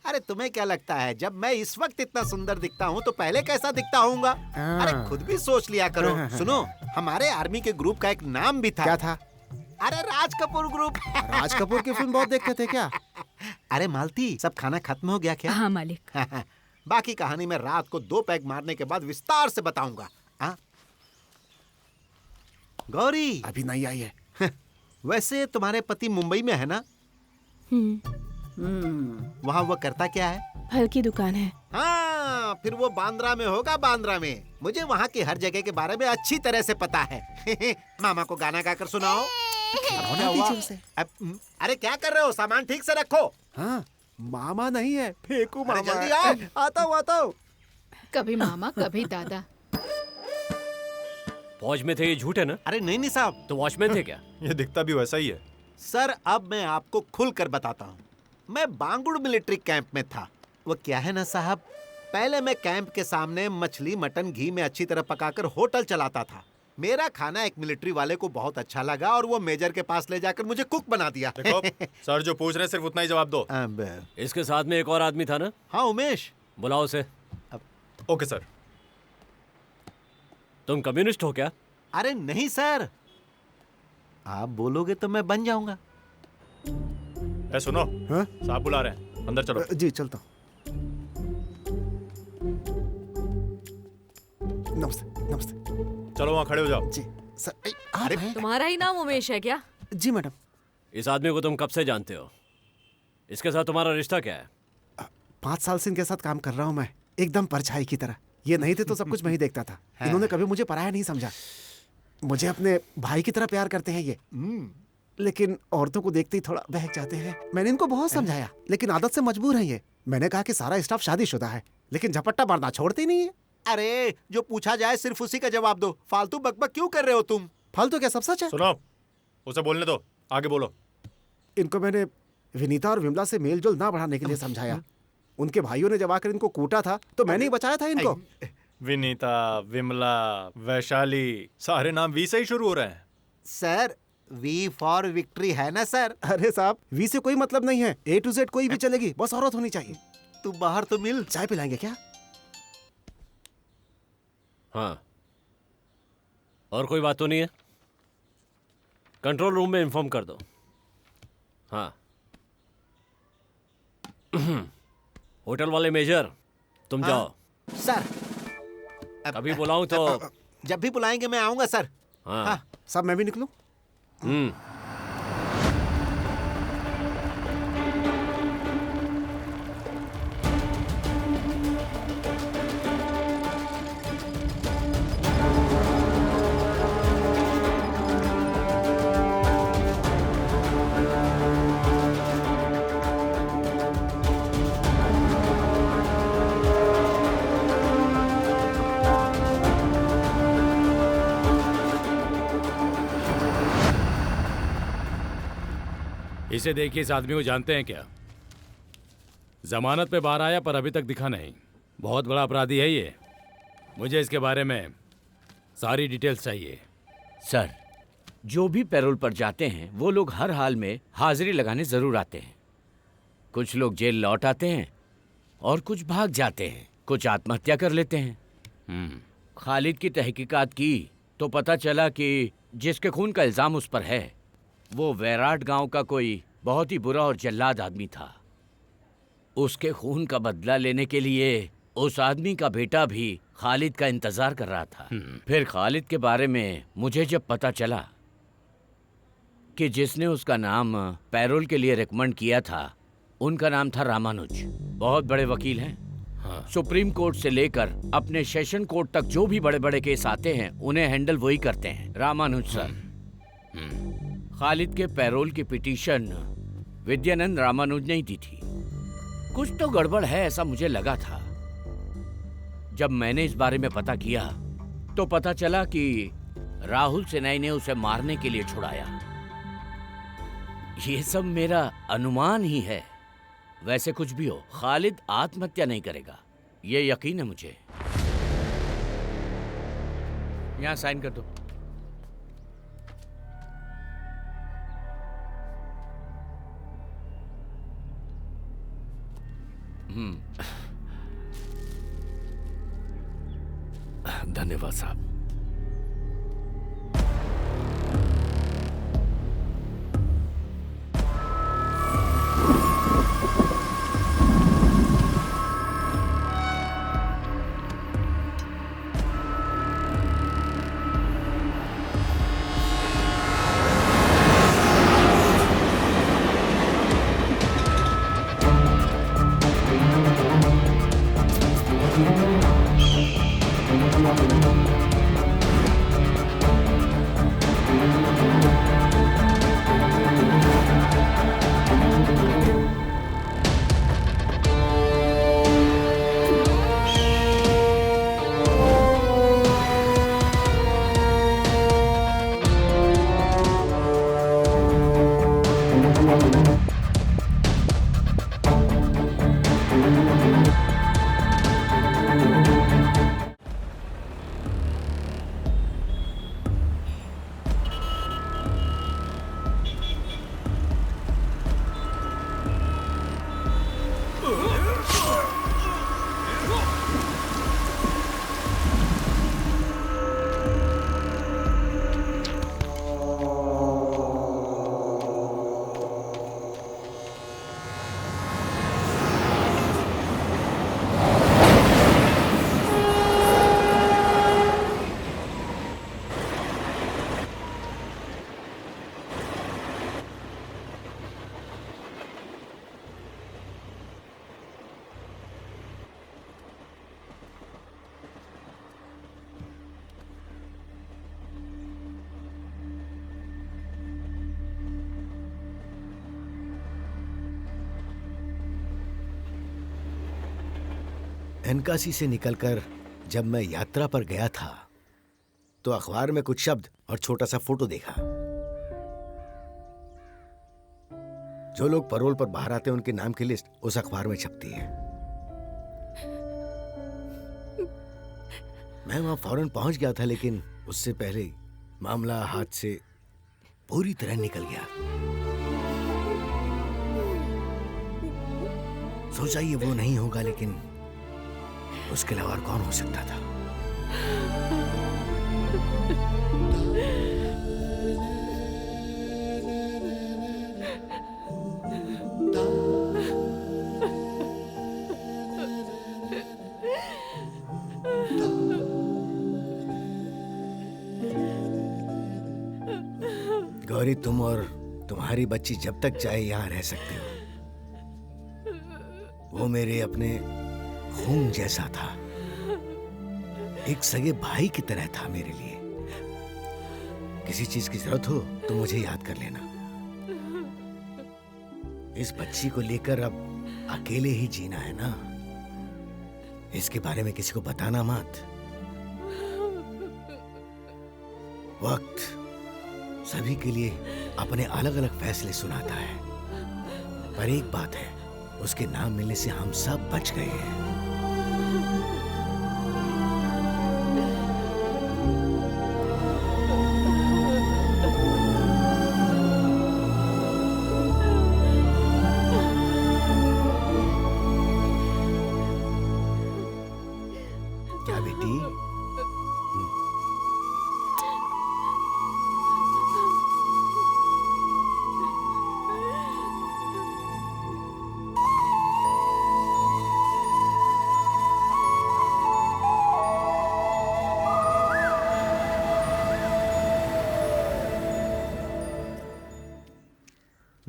अरे तुम्हें क्या लगता है जब मैं इस वक्त इतना सुंदर दिखता हूँ तो पहले कैसा दिखता होऊंगा? अरे खुद भी सोच लिया करो। सुनो, हमारे आर्मी के ग्रुप का एक नाम भी था। क्या था? अरे राज कपूर ग्रुप। राज कपूर की फिल्म बहुत देखते थे क्या? अरे मालती, सब खाना खत्म हो गया क्या? हाँ मालिक। बाकी कहानी मैं रात को 2 पैग मारने के बाद विस्तार से बताऊंगा। गौरी अभी नहीं आई है। वैसे तुम्हारे पति मुंबई में है ना? वहाँ वो करता क्या है? फल की दुकान है। हाँ, फिर वो बांद्रा में होगा। बांद्रा में मुझे वहाँ की हर जगह के बारे में अच्छी तरह से पता है। मामा को गाना गाकर सुनाओ। क्या हुआ? अरे क्या कर रहे हो? सामान ठीक से रखो। हाँ, मामा नहीं है, फेंकू मामा। जल्दी आओ। आता हूँ। कभी मामा कभी दादा। फौज में थे, ये झूठ है ना? अरे नहीं साहब। तो वॉचमैन थे क्या? ये दिखता भी वैसा ही है। सर, अब मैं आपको खुल कर बताता हूँ। मैं बांगुड़ मिलिट्री कैंप में था। वो क्या है ना साहब, पहले मैं कैंप के सामने मछली मटन घी में अच्छी तरह पकाकर होटल चलाता था। मेरा खाना एक मिलिट्री वाले को बहुत अच्छा लगा और वो मेजर के पास ले जाकर मुझे कुक बना दिया। देखो, सर जो पूछ रहे हैं सिर्फ उतना ही जवाब दो। इसके साथ में एक और आदमी था ना? हाँ, उमेश। बुलाओ उसे। Okay sir. तुम कम्युनिस्ट हो क्या? अरे नहीं सर, आप बोलोगे तो मैं बन जाऊंगा। सुनो, साहब बुला रहे हैं, अंदर चलो। जी चलता हूँ। नमस्ते नमस्ते। चलो वहाँ खड़े हो जाओ। जी सर। अरे तुम्हारा ही नाम उमेश है क्या? जी मैडम। इस आदमी को तुम कब से जानते हो? इसके साथ तुम्हारा रिश्ता क्या है? 5 साल से इनके साथ काम कर रहा हूँ मैं, एकदम परछाई की तरह। ये नहीं थे तो सब कुछ मैं ही देखता था। इन्होंने कभी मुझे पराया नहीं समझा। मुझे अपने भाई की तरह प्यार करते हैं ये। लेकिन औरतों को देखते ही थोड़ा बहक जाते हैं। मैंने इनको बहुत समझाया, लेकिन आदत से मजबूर है ये। मैंने कहा कि सारा स्टाफ शादीशुदा है, लेकिन झपट्टा मारना छोड़ते ही नहीं है। अरे जो पूछा जाए सिर्फ उसी का जवाब दो। फालतू बकबक क्यों कर रहे हो तुम? फालतू क्या, सब सच है। सुनो, उसे बोलने दो, आगे बोलो। इनको मैंने विनीता और विमला से मेल जोल ना बढ़ाने के लिए समझाया। उनके भाइयों ने जब आकर इनको कूटा था तो मैंने ही बचाया था इनको। विनीता, विमला, वैशाली, सारे नाम वी से ही शुरू हो रहे हैं। सर, वी फॉर विक्ट्री है ना सर? अरे साहब, वी से कोई मतलब नहीं है। A to Z कोई भी चलेगी, बस औरत होनी चाहिए। तू बाहर तो मिल। चाय पिलाएंगे क्या? हाँ, और कोई बात तो नहीं है? कंट्रोल रूम में इन्फॉर्म कर दो। हाँ। होटल वाले मेजर, तुम जाओ। सर, कभी बुलाऊं तो? जब भी बुलाएंगे मैं आऊंगा सर। हाँ। साहब मैं भी निकलूं? इसे देखिए, इस आदमी को जानते हैं क्या? जमानत पे बाहर आया पर अभी तक दिखा नहीं। बहुत बड़ा अपराधी है ये। मुझे इसके बारे में सारी डिटेल्स चाहिए। सर, जो भी पैरोल पर जाते हैं वो लोग हर हाल में हाजिरी लगाने जरूर आते हैं। कुछ लोग जेल लौट आते हैं और कुछ भाग जाते हैं। कुछ आत्महत्या कर लेते हैं। खालिद की तहकीकात की तो पता चला कि जिसके खून का इल्जाम उस पर है वो वैराट गांव का कोई बहुत ही बुरा और जल्लाद आदमी था। उसके खून का बदला लेने के लिए उस आदमी का बेटा भी खालिद का इंतजार कर रहा था। फिर खालिद के बारे में मुझे जब पता चला कि जिसने उसका नाम पैरोल के लिए रिकमेंड किया था उनका नाम था रामानुज। बहुत बड़े वकील हैं। सुप्रीम कोर्ट से लेकर अपने सेशन कोर्ट तक जो भी बड़े बड़े केस आते हैं उन्हें हैंडल वही करते हैं, रामानुज सर। खालिद के पैरोल की पिटीशन विद्यानंद रामानुज ने ही दी थी। कुछ तो गड़बड़ है ऐसा मुझे लगा था। जब मैंने इस बारे में पता किया तो पता चला कि राहुल सेनाई ने उसे मारने के लिए छुड़ाया। ये सब मेरा अनुमान ही है। वैसे कुछ भी हो, खालिद आत्महत्या नहीं करेगा, ये यकीन है मुझे। यहां साइन कर दो। धन्यवाद साहब। एनकासी से निकलकर जब मैं यात्रा पर गया था तो अखबार में कुछ शब्द और छोटा सा फोटो देखा। जो लोग पैरोल पर बाहर आते हैं उनके नाम की लिस्ट उस अखबार में छपती है। मैं वहां फौरन पहुंच गया था, लेकिन उससे पहले मामला हाथ से पूरी तरह निकल गया। सोचा ये वो नहीं होगा, लेकिन उसके अलावा और कौन हो सकता था। गौरी, तुम और तुम्हारी बच्ची जब तक चाहे यहां रह सकते हो। वो मेरे अपने खून जैसा था, एक सगे भाई की तरह था मेरे लिए। किसी चीज की जरूरत हो तो मुझे याद कर लेना। इस बच्ची को लेकर अब अकेले ही जीना है ना। इसके बारे में किसी को बताना मत। वक्त सभी के लिए अपने अलग अलग फैसले सुनाता है, पर एक बात है, उसके नाम मिलने से हम सब बच गए हैं।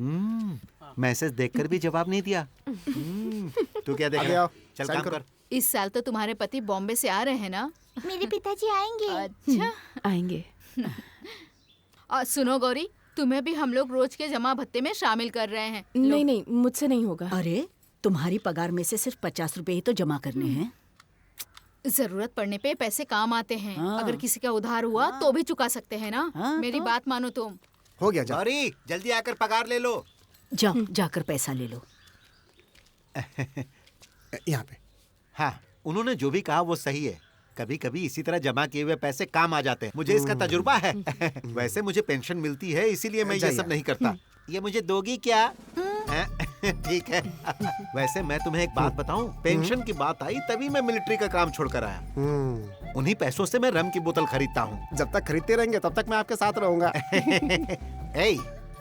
मैसेज देखकर भी जवाब नहीं दिया। तू क्या देख आगे रहा आओ, है? चल साइन काम करो। कर। इस साल तो तुम्हारे पति बॉम्बे से आ रहे हैं ना? मेरे पिताजी आएंगे। अच्छा। आएंगे। और सुनो गौरी, तुम्हें भी हम लोग रोज के जमा भत्ते में शामिल कर रहे हैं। नहीं नहीं, मुझसे नहीं होगा। अरे तुम्हारी पगार में से सिर्फ 50 रुपए ही तो जमा करने हैं। जरूरत पड़ने पे पैसे काम आते हैं। हाँ। अगर किसी का उधार हुआ तो भी चुका सकते हैं ना। हाँ, मेरी तो? बात मानो तुम। हो गया जा। गौरी जल्दी आकर पगार ले लो। जाओ जाकर पैसा ले लो। यहाँ पे। हाँ, उन्होंने जो भी कहा वो सही है। कभी कभी इसी तरह जमा किए हुए पैसे काम आ जाते हैं। मुझे इसका तजुर्बा है। वैसे मुझे पेंशन मिलती है, इसीलिए मैं ये जाइए। सब नहीं करता। ये मुझे दोगी क्या? ठीक है। वैसे मैं तुम्हें एक बात बताऊं, पेंशन की बात आई तभी मैं मिलिट्री का काम छोड़कर आया। उन्हीं पैसों से मैं रम की बोतल खरीदता हूँ। जब तक खरीदते रहेंगे तब तक मैं आपके साथ रहूंगा। ए,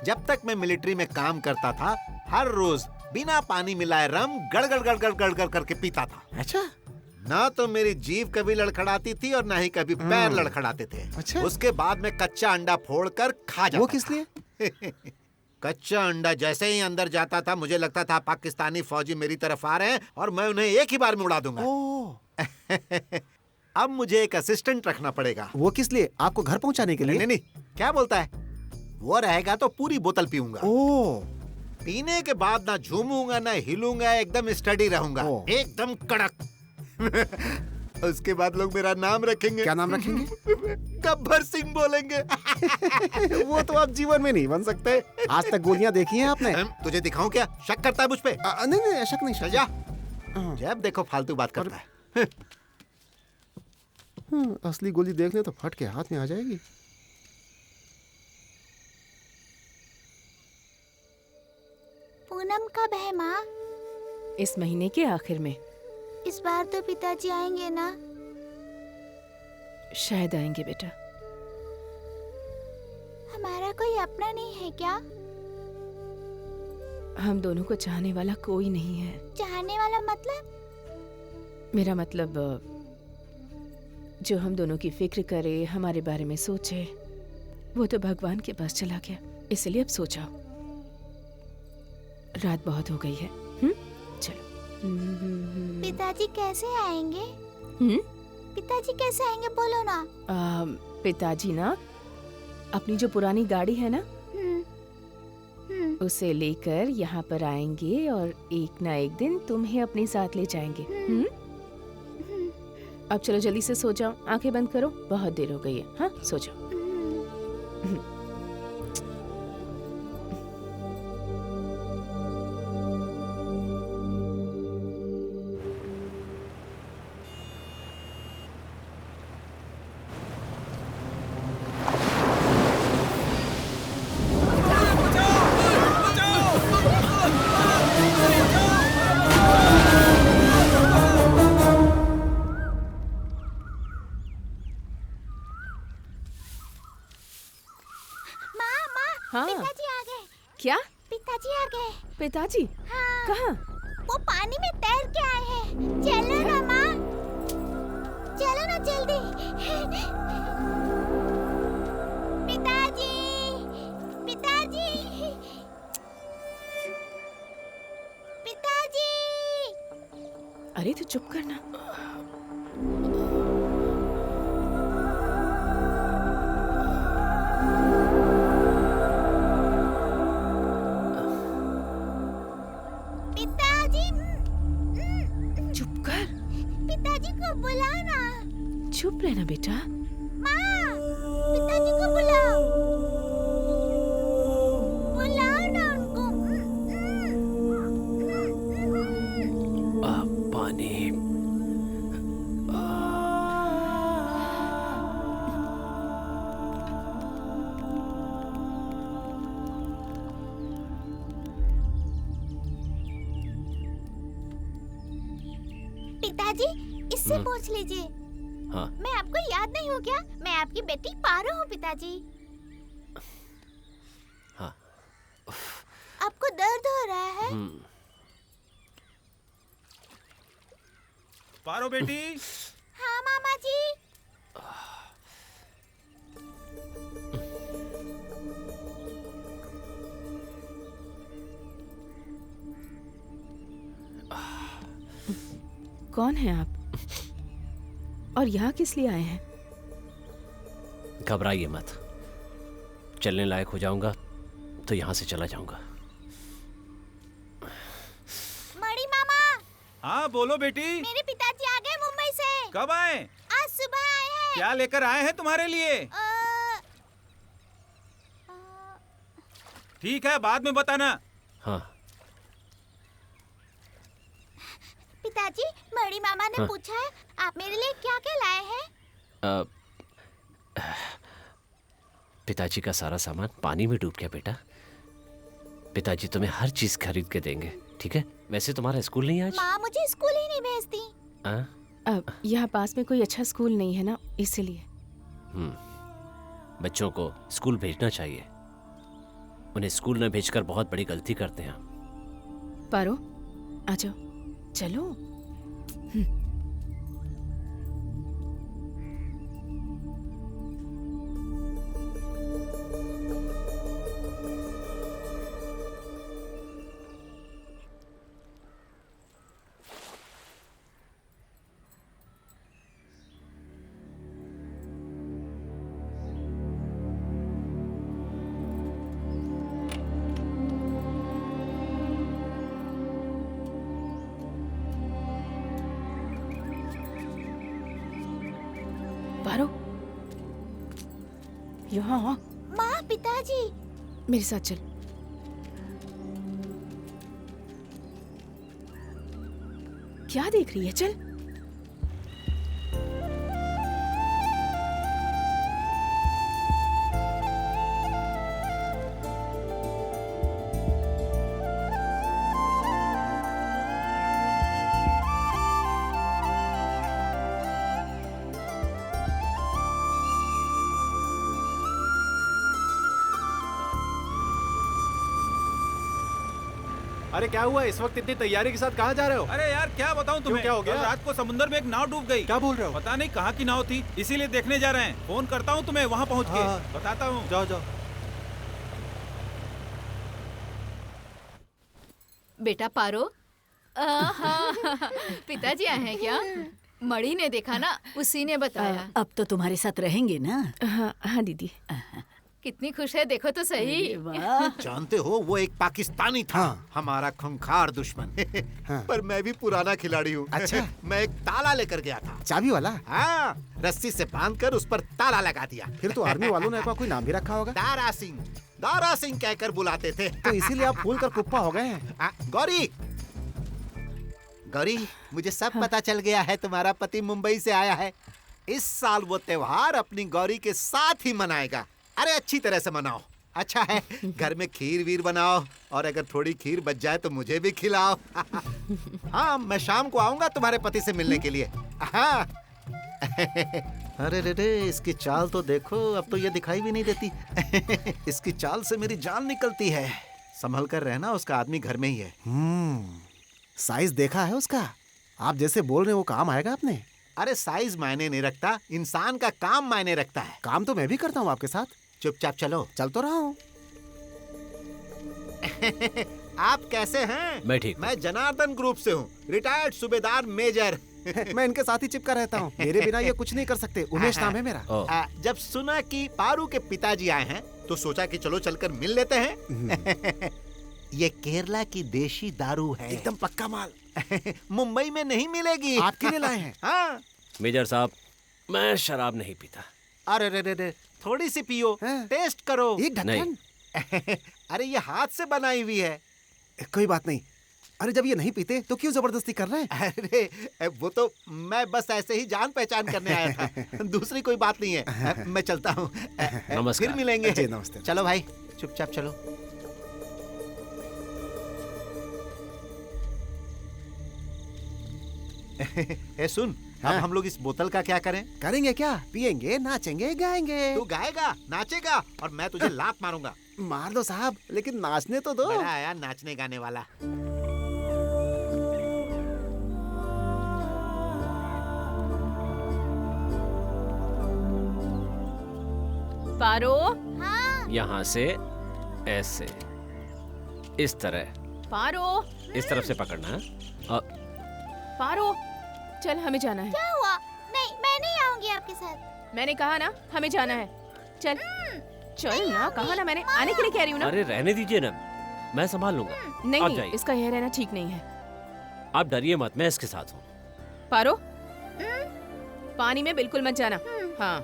जब तक मैं मिलिट्री में काम करता था, हर रोज बिना पानी मिलाए रम गड़ गड़ गड़ गड़ गड़ गड़ करके पीता था। अच्छा। ना तो मेरी जीभ कभी लड़खड़ाती थी और ना ही कभी पैर लड़खड़ाते थे। अच्छा। उसके बाद मैं कच्चा अंडा फोड़कर खा जाता वो किस था। लिए? कच्चा अंडा जैसे ही अंदर जाता था, मुझे लगता था पाकिस्तानी फौजी मेरी तरफ आ रहे हैं और मैं उन्हें एक ही बार में उड़ा दूंगा। अब मुझे एक असिस्टेंट रखना पड़ेगा। वो किस लिए? आपको घर पहुंचाने के लिए? नहीं नहीं, क्या बोलता है? वो रहेगा तो पूरी बोतल पीऊंगा। पीने के बाद ना झूमूंगा ना हिलूंगा, एकदम स्टडी रहूंगा, एकदम कड़क। उसके बाद लोग मेरा नाम रखेंगे। क्या नाम रखेंगे? गब्बर सिंह बोलेंगे। वो तो आप जीवन में नहीं बन सकते। आज तक गोलियां देखी हैं आपने? तुझे दिखाऊं क्या? शक करता है मुझ पे? नहीं नहीं, शक नहीं। चल जा। जब देखो फालतू बात करता है। असली गोली देख ले तो फट के हाथ में आ जाएगी। पूनम कब है माँ? इस महीने के आखिर में। इस बार तो पिताजी आएंगे ना? शायद आएंगे बेटा। हमारा कोई अपना नहीं है क्या? हम दोनों को चाहने वाला कोई नहीं है। चाहने वाला मतलब? मेरा मतलब जो हम दोनों की फिक्र करे, हमारे बारे में सोचे, वो तो भगवान के पास चला गया। इसलिए अब सोचा, रात बहुत हो गई है। चलो। पिताजी कैसे आएंगे? पिताजी कैसे आएंगे बोलो ना। पिताजी ना अपनी जो पुरानी गाड़ी है ना, उसे लेकर यहाँ पर आएंगे और एक ना एक दिन तुम्हें अपने साथ ले जाएंगे। अब चलो जल्दी से सो जाओ, आंखें बंद करो, बहुत देर हो गई है। हाँ, सो जाओ। हाँ। पिताजी आ गए। क्या? पिताजी आ गए। पिताजी? हाँ। कहाँ? वो पानी में तैर के आए हैं। चलो ना माँ, चलो ना जल्दी। पिताजी, पिताजी, पिताजी। अरे तू चुप करना। पिताजी को बुलाना। चुप रहना बेटा। माँ, पिताजी को बुलाओ। बुलाओ ना उनको। पानी। पिताजी, इससे पूछ लीजिए। हाँ। मैं आपको याद नहीं हूँ क्या? मैं आपकी बेटी पारो हूँ पिताजी। हाँ। आपको दर्द हो रहा है? पारो बेटी। हाँ मामा जी। कौन है आप? और यहाँ किस लिए आए हैं? घबराइए मत, चलने लायक हो जाऊंगा तो यहाँ से चला जाऊंगा। मणि मामा। हाँ बोलो बेटी। मेरे पिताजी आ गए मुंबई से। कब आए? आज सुबह आए हैं। क्या लेकर आए हैं तुम्हारे लिए? ठीक है, बाद में बताना। हाँ। पिताजी, मणि मामा ने पूछा है आप मेरे लिए क्या क्या लाए हैं? पिताजी का सारा सामान पानी में डूब गया बेटा। पिताजी तुम्हें हर चीज खरीद के देंगे, ठीक है? वैसे तुम्हारा स्कूल नहीं आज? माँ मुझे स्कूल ही नहीं भेजती। यहाँ पास में कोई अच्छा स्कूल नहीं है ना, इसलिए। बच्चों को स्कूल भेजना चाहिए। उन्हें स्कूल न भेजकर बहुत बड़ी गलती करते हैं। पारो, आ जाओ, चलो। पारो, यहाँ आ। माँ, पिताजी। मेरे साथ चल। क्या देख रही है? चल। अरे क्या हुआ? इस वक्त इतनी तैयारी के साथ कहाँ जा रहे हो? अरे यार क्या बताऊं तुम्हें, क्या हो गया? कल रात को समुद्र में एक नाव डूब गई। क्या बोल रहे हो? पता नहीं कहाँ की नाव थी, इसीलिए देखने जा रहे हैं। फोन करता हूँ तुम्हें वहाँ पहुँच के। बताता हूँ। जाओ जाओ। बेटा पारो, पिताजी आए हैं क्या? मणि ने देखा ना, उसी ने बताया। अब तो तुम्हारे साथ रहेंगे ना? हाँ हाँ दीदी। कितनी खुश है, देखो तो सही। जानते हो वो एक पाकिस्तानी था। हमारा खूंखार दुश्मन। पर मैं भी पुराना खिलाड़ी हूँ। अच्छा। मैं एक ताला लेकर गया था। चाबी वाला? हाँ, रस्सी से बांधकर उस पर ताला लगा दिया। फिर तो आर्मी वालों ने आपका कोई नाम भी रखा होगा। दारा सिंह कहकर बुलाते थे। तो इसीलिए आप फूल कर कुप्पा हो गए हैं। गौरी, गौरी, मुझे सब पता चल गया है। तुम्हारा पति मुंबई से आया है। इस साल वो त्योहार अपनी गौरी के साथ ही मनाएगा। अरे अच्छी तरह से मनाओ। अच्छा है, घर में खीर वीर बनाओ, और अगर थोड़ी खीर बच जाए तो मुझे भी खिलाओ। हाँ, मैं शाम को आऊंगा तुम्हारे पति से मिलने के लिए। हाँ। अरे रे रे, इसकी चाल तो देखो, अब तो ये दिखाई भी नहीं देती। इसकी चाल से मेरी जान निकलती है। संभल कर रहना, उसका आदमी घर में ही है। साइज देखा है उसका? आप जैसे बोल रहे हो वो काम आएगा अपने? अरे साइज मायने नहीं रखता, इंसान का काम मायने रखता है। काम तो मैं भी करता हूँ आपके साथ। चुपचाप चलो। चल तो रहा हूँ। आप कैसे हैं? मैं ठीक। मैं जनार्दन ग्रुप से हूँ, रिटायर्ड सूबेदार मेजर। मैं इनके साथ ही चिपका रहता हूँ। मेरे बिना ये कुछ नहीं कर सकते। उमेश नाम है मेरा। जब सुना कि पारू के पिताजी आए हैं तो सोचा कि चलो चलकर मिल लेते हैं। ये केरला की देशी दारू है, एकदम पक्का माल। मुंबई में नहीं मिलेगी। आपके लिए लाए हैं। हाँ। मेजर साहब, मैं शराब नहीं पीता। अरे रे रे रे, थोड़ी सी पियो, टेस्ट करो। एक ढक्कन? अरे ये हाथ से बनाई हुई है। कोई बात नहीं। अरे जब ये नहीं पीते तो क्यों जबरदस्ती कर रहे हैं? अरे वो तो मैं बस ऐसे ही जान पहचान करने आया था। दूसरी कोई बात नहीं है। मैं चलता हूँ। नमस्कार। फिर मिलेंगे। जी नमस्ते। चलो भाई, चुपचाप चलो। ए सुन, अब हम लोग इस बोतल का क्या करें? करेंगे क्या? पियेंगे, नाचेंगे, गाएंगे। तू गाएगा, नाचेगा, और मैं तुझे लात मारूंगा। मार दो साहब, लेकिन नाचने तो दो। बड़ा आया नाचने गाने वाला। पारो। हाँ। यहाँ से ऐसे, इस तरह। पारो। इस तरफ से पकड़ना है। पारो। चल हमें जाना है। क्या हुआ? नहीं, मैं नहीं आऊंगी आपके साथ। मैंने कहा ना हमें जाना है। चल चल ना, कहा ना मैंने आने के लिए कह रही हूँ ना। अरे रहने दीजिए ना, मैं संभाल लूंगा। नहीं आप नहीं, जाइए। इसका यहाँ रहना ठीक नहीं है। आप डरिए मत, मैं इसके साथ हूँ। पारो, पानी में बिल्कुल मत जाना। हाँ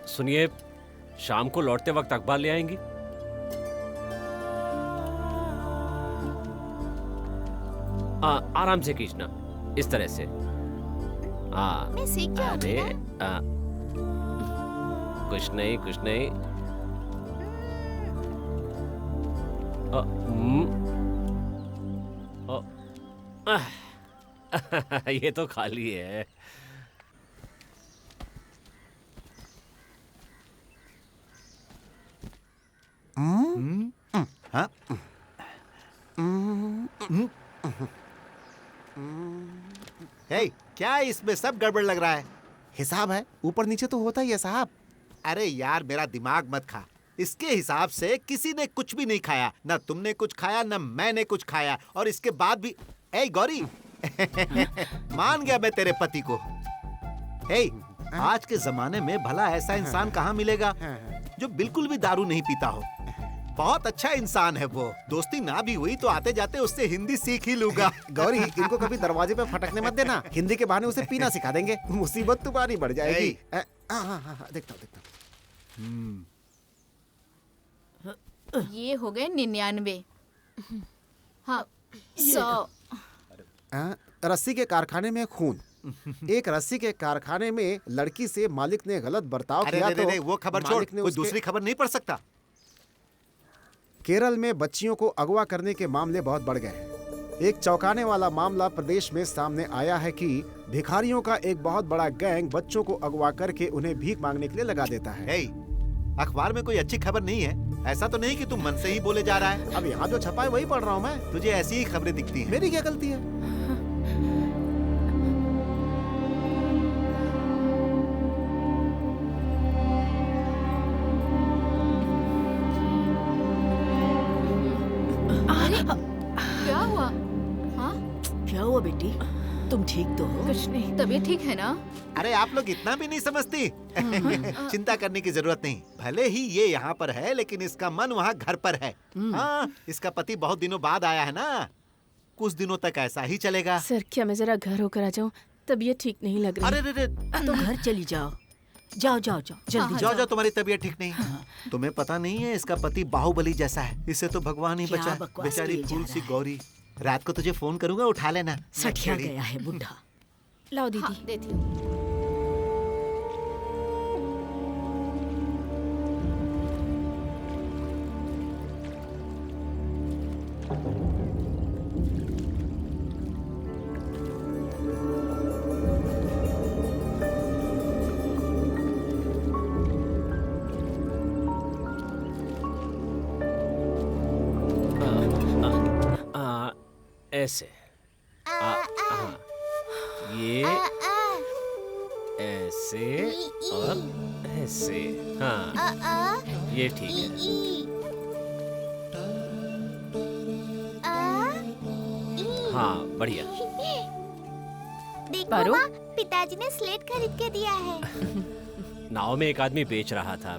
सुनिए, शाम को लौटते वक्त अखबार ले आएंगी? आराम से खींचना, इस तरह से। मैं सीख जाऊंगी अरे कुछ नहीं कुछ नहीं। ये तो खाली है। हाँ? हे, क्या इसमें सब गड़बड़ लग रहा है? हिसाब है, ऊपर नीचे तो होता ही है साहब। अरे यार मेरा दिमाग मत खा। इसके हिसाब से किसी ने कुछ भी नहीं खाया, ना तुमने कुछ खाया ना मैंने कुछ खाया, और इसके बाद भी ए गौरी मान गया मैं तेरे पति को। ए, आज के जमाने में भला ऐसा इंसान कहाँ मिलेगा जो बिल्कुल भी दारू नहीं पीता हो। बहुत अच्छा इंसान है वो। दोस्ती ना भी हुई तो आते जाते उससे हिंदी सीख ही लूंगा। गौरी, इनको कभी दरवाजे पे फटकने मत देना। हिंदी के बहाने उसे पीना सिखा देंगे, मुसीबत तुम्हारी बढ़ जाएगी। देखता हूँ। ये हो गए 99। हाँ 100। रस्सी के कारखाने में खून। एक रस्सी के कारखाने में लड़की से मालिक ने गलत बर्ताव किया तो वो खबर छोड़, कोई दूसरी खबर नहीं पढ़ सकता। केरल में बच्चियों को अगवा करने के मामले बहुत बढ़ गए हैं। एक चौंकाने वाला मामला प्रदेश में सामने आया है कि भिखारियों का एक बहुत बड़ा गैंग बच्चों को अगवा करके उन्हें भीख मांगने के लिए लगा देता है। अखबार में कोई अच्छी खबर नहीं है? ऐसा तो नहीं कि तू मन से ही बोले जा रहा है? अब यहाँ जो छपा है वही पढ़ रहा हूँ मैं। तुझे ऐसी ही खबरें दिखती हैं। मेरी क्या गलती है? क्या हुआ? हाँ क्या हुआ बेटी? तुम ठीक तो हो? कुछ नहीं, तबीयत ठीक है ना? अरे आप लोग इतना भी नहीं समझती। चिंता करने की जरूरत नहीं। भले ही ये यहाँ पर है लेकिन इसका मन वहाँ घर पर है। हाँ, इसका पति बहुत दिनों बाद आया है ना, कुछ दिनों तक ऐसा ही चलेगा। सर, क्या मैं जरा घर होकर आ जाऊँ? तबीयत ठीक नहीं लग रही। अरे तो घर चली जाओ। जाओ जाओ जाओ जल्दी जाओ जाओ, तुम्हारी तबीयत ठीक नहीं। तुम्हें पता नहीं है इसका पति बाहुबली जैसा है। इसे तो भगवान ही क्या बचा। बकवास बेचारी किए जा फूल रहा सी है? गौरी। रात को तुझे फोन करूंगा, उठा लेना। सठिया गया है बुढ़ा। लाओ दीदी। हाँ, देती हूँ। ऐसे। हाँ, ये ऐसे और ऐसे। हाँ, ये ठीक है। हाँ, बढ़िया। देखो पारो? माँ, पिताजी ने स्लेट खरीद के दिया है। नाव में एक आदमी बेच रहा था,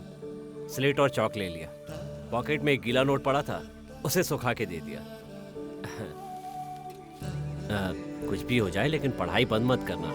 स्लेट और चौक ले लिया। पॉकेट में एक गीला नोट पड़ा था, उसे सुखा के दे दिया। कुछ भी हो जाए लेकिन पढ़ाई बंद मत करना।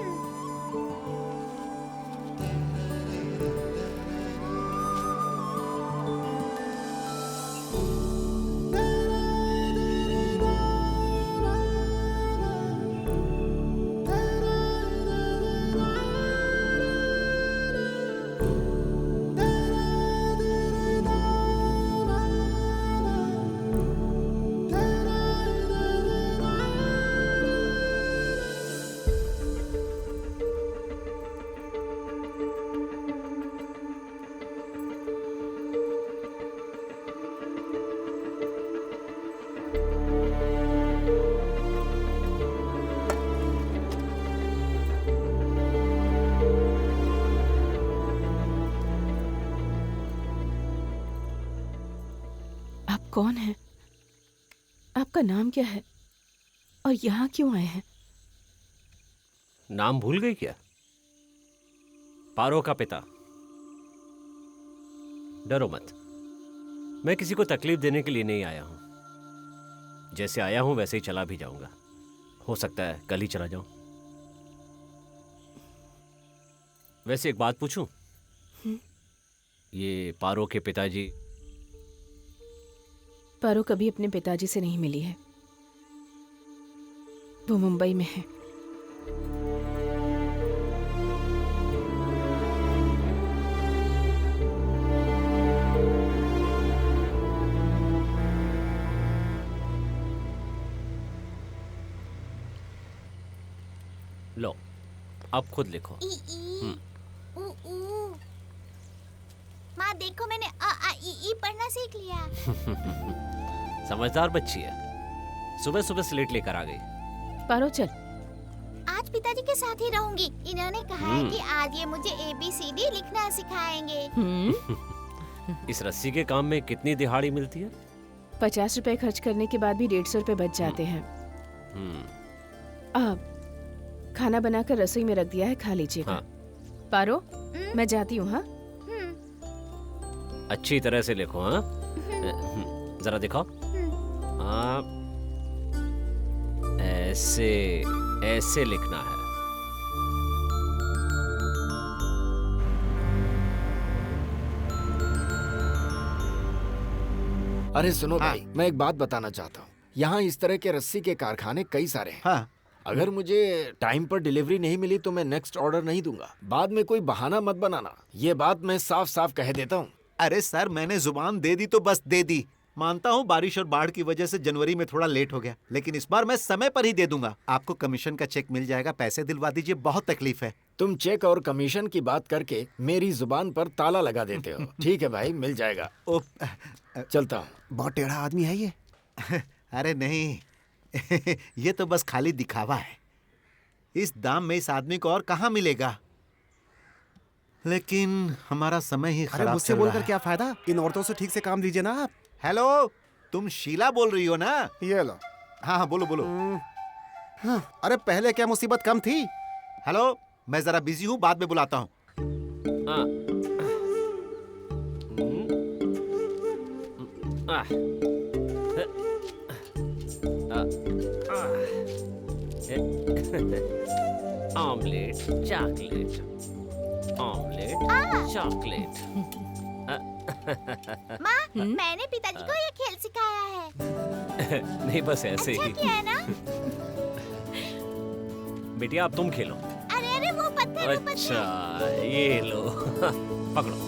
कौन है? आपका नाम क्या है? और यहाँ क्यों आए हैं? नाम भूल गई क्या? पारो का पिता। डरो मत, मैं किसी को तकलीफ देने के लिए नहीं आया हूं। जैसे आया हूं वैसे ही चला भी जाऊंगा। हो सकता है कल ही चला जाऊं। वैसे एक बात पूछूं? ये पारो के पिताजी? पारो कभी अपने पिताजी से नहीं मिली है। वो मुंबई में है। लो, अब खुद लिखो। ऊ ऊ। माँ देखो, मैंने अ आ इ ई पढ़ना सीख लिया। समझदार बच्ची है। सुबह सुबह स्लेट लेकर आ गई। पारो चल। आज पिताजी के साथ ही रहूंगी। इन्होंने कहा है कि आज ये मुझे ABCD लिखना सिखाएंगे। इस रस्सी के काम में कितनी दिहाड़ी मिलती है? 50 रुपए खर्च करने के बाद भी 150 रुपए बच जाते हैं। अब खाना बनाकर रसोई में रख दिया है, खा लीजिएगा। हाँ। पारो, मैं जाती हूँ। हाँ, अच्छी तरह से लिखो। हाँ, जरा दिखाओ। हाँ, ऐसे ऐसे लिखना है। अरे सुनो भाई, मैं एक बात बताना चाहता हूँ। यहाँ इस तरह के रस्सी के कारखाने कई सारे हैं। हाँ। अगर मुझे टाइम पर डिलीवरी नहीं मिली तो मैं नेक्स्ट ऑर्डर नहीं दूंगा। बाद में कोई बहाना मत बनाना, ये बात मैं साफ साफ कह देता हूँ। अरे सर, मैंने जुबान दे दी तो बस दे दी। मानता हूँ बारिश और बाढ़ की वजह से जनवरी में थोड़ा लेट हो गया, लेकिन इस बार मैं समय पर ही दे दूंगा। आपको कमीशन का चेक मिल जाएगा, पैसे दिलवा दीजिए, बहुत तकलीफ है। तुम चेक और कमीशन की बात करके मेरी जुबान पर ताला लगा देते हो। ठीक है भाई, मिल जाएगा। चलता हूँ। बहुत टेढ़ा आदमी है ये। अरे नहीं, ये तो बस खाली दिखावा है। इस दाम में इस आदमी को और कहाँ मिलेगा? लेकिन हमारा समय ही खराब अरे मुझसे चल रहा बोलकर है। क्या फायदा? इन औरतों से ठीक से काम लीजिए ना आप। हेलो, तुम शीला बोल रही हो ना? ये लो। हाँ हाँ, बोलो बोलो। हाँ, अरे पहले क्या मुसीबत कम थी? हेलो, मैं जरा बिजी हूँ, बाद में बुलाता हूँ। Omelette, chocolate, omelette, chocolate. माँ, मैंने पिताजी को ये खेल सिखाया है। नहीं, बस ऐसे अच्छा ही। किया है ना? बेटिया, अब तुम खेलो। अरे अरे, वो पत्थर ऊपर से। अच्छा, ये लो। पकड़ो।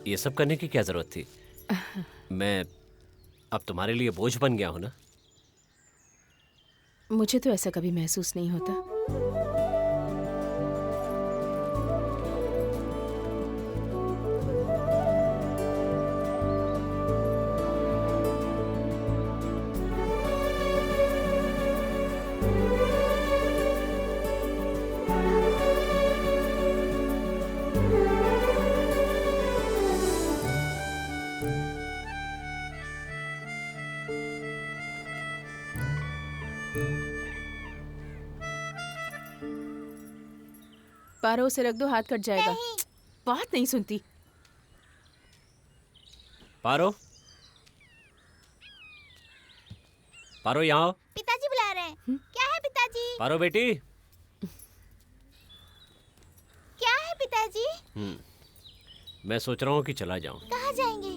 ये सब करने की क्या जरूरत थी? मैं अब तुम्हारे लिए बोझ बन गया हूं ना? मुझे तो ऐसा कभी महसूस नहीं होता। पारो, उसे रख दो, हाथ कट जाएगा। बात नहीं सुनती। पारो, पारो यहाँ आओ। पिताजी बुला रहे हैं। क्या है पिताजी? पारो बेटी। क्या है पिताजी? मैं सोच रहा हूँ कि चला जाऊँ। कहाँ जाएंगे?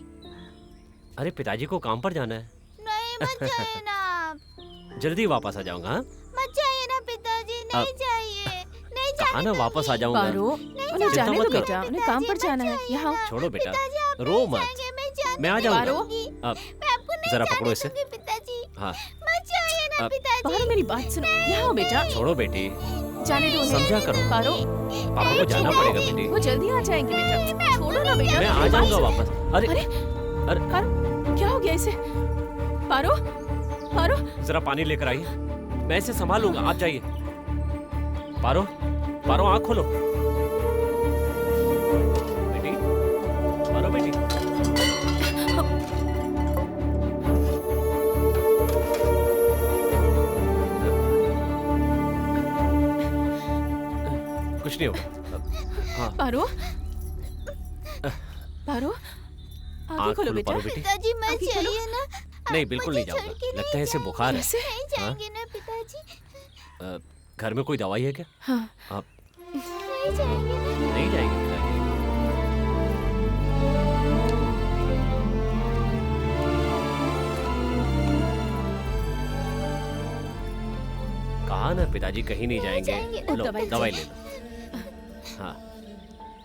अरे पिताजी को काम पर जाना है। नहीं मत जाइए ना आप। जल्दी वापस आ जाऊंगा। हाँ मत जाइए ना पिताजी, नहीं जाइए, नहीं कहा ना वापस आ जाऊंगा। पारो, उन्हें चिंता जाने मत दो करो। बेटा, उन्हें काम पर जाना है। यहाँ छोड़ो बेटा, रो मत, मैं आ जाऊंगा। अब जरा पकड़ो इसे। हाँ मत जाइए ना अब- पिताजी। पारो मेरी बात सुनो, यहाँ आओ बेटा। छोड़ो बेटी, जाने दो उन्हें। समझा करो। पारो, पापा को जाना पड़ेगा बेटी। वो जल्दी आ जाएंगे बेटा। छोड़ो ना बेटा। मैं आ मेरी बात जाऊंगा सुनो। वापस। अरे अरे पारो, क्या हो गया इसे? पारो, पारो, जरा पानी लेकर आइए, मैं इसे संभालूंगा, आप जाइए। पारो, पारो आँख खोलो। बेटी, पारो बेटी। कुछ नहीं होगा। हाँ पारो, पारो, आगे आँख खोलो खोलो बेटा। पारो बेटी। पिताजी मत आगे खोलो। जाइए ना। नहीं बिल्कुल नहीं जाऊंगा, लगता है इसे बुखार है। नहीं जाएंगे ना पिताजी। घर में कोई दवाई है क्या? हाँ। आप नहीं जाएंगे ना। नहीं जाएंगे पिताजी? कहा ना पिताजी कहीं नहीं जाएंगे। लो दवाई ले लो। हाँ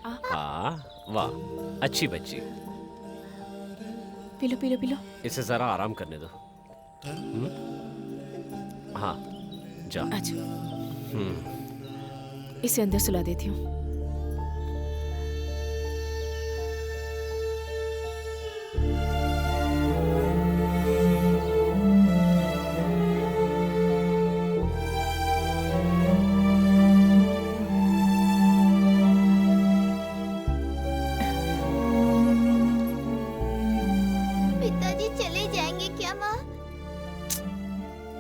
हाँ, वाह अच्छी बच्ची। Pillow pillow pillow. इसे जरा आराम करने दो। हाँ जा। अच्छा, इसे अंदर सुला देती हूँ। पिताजी चले जाएंगे क्या माँ?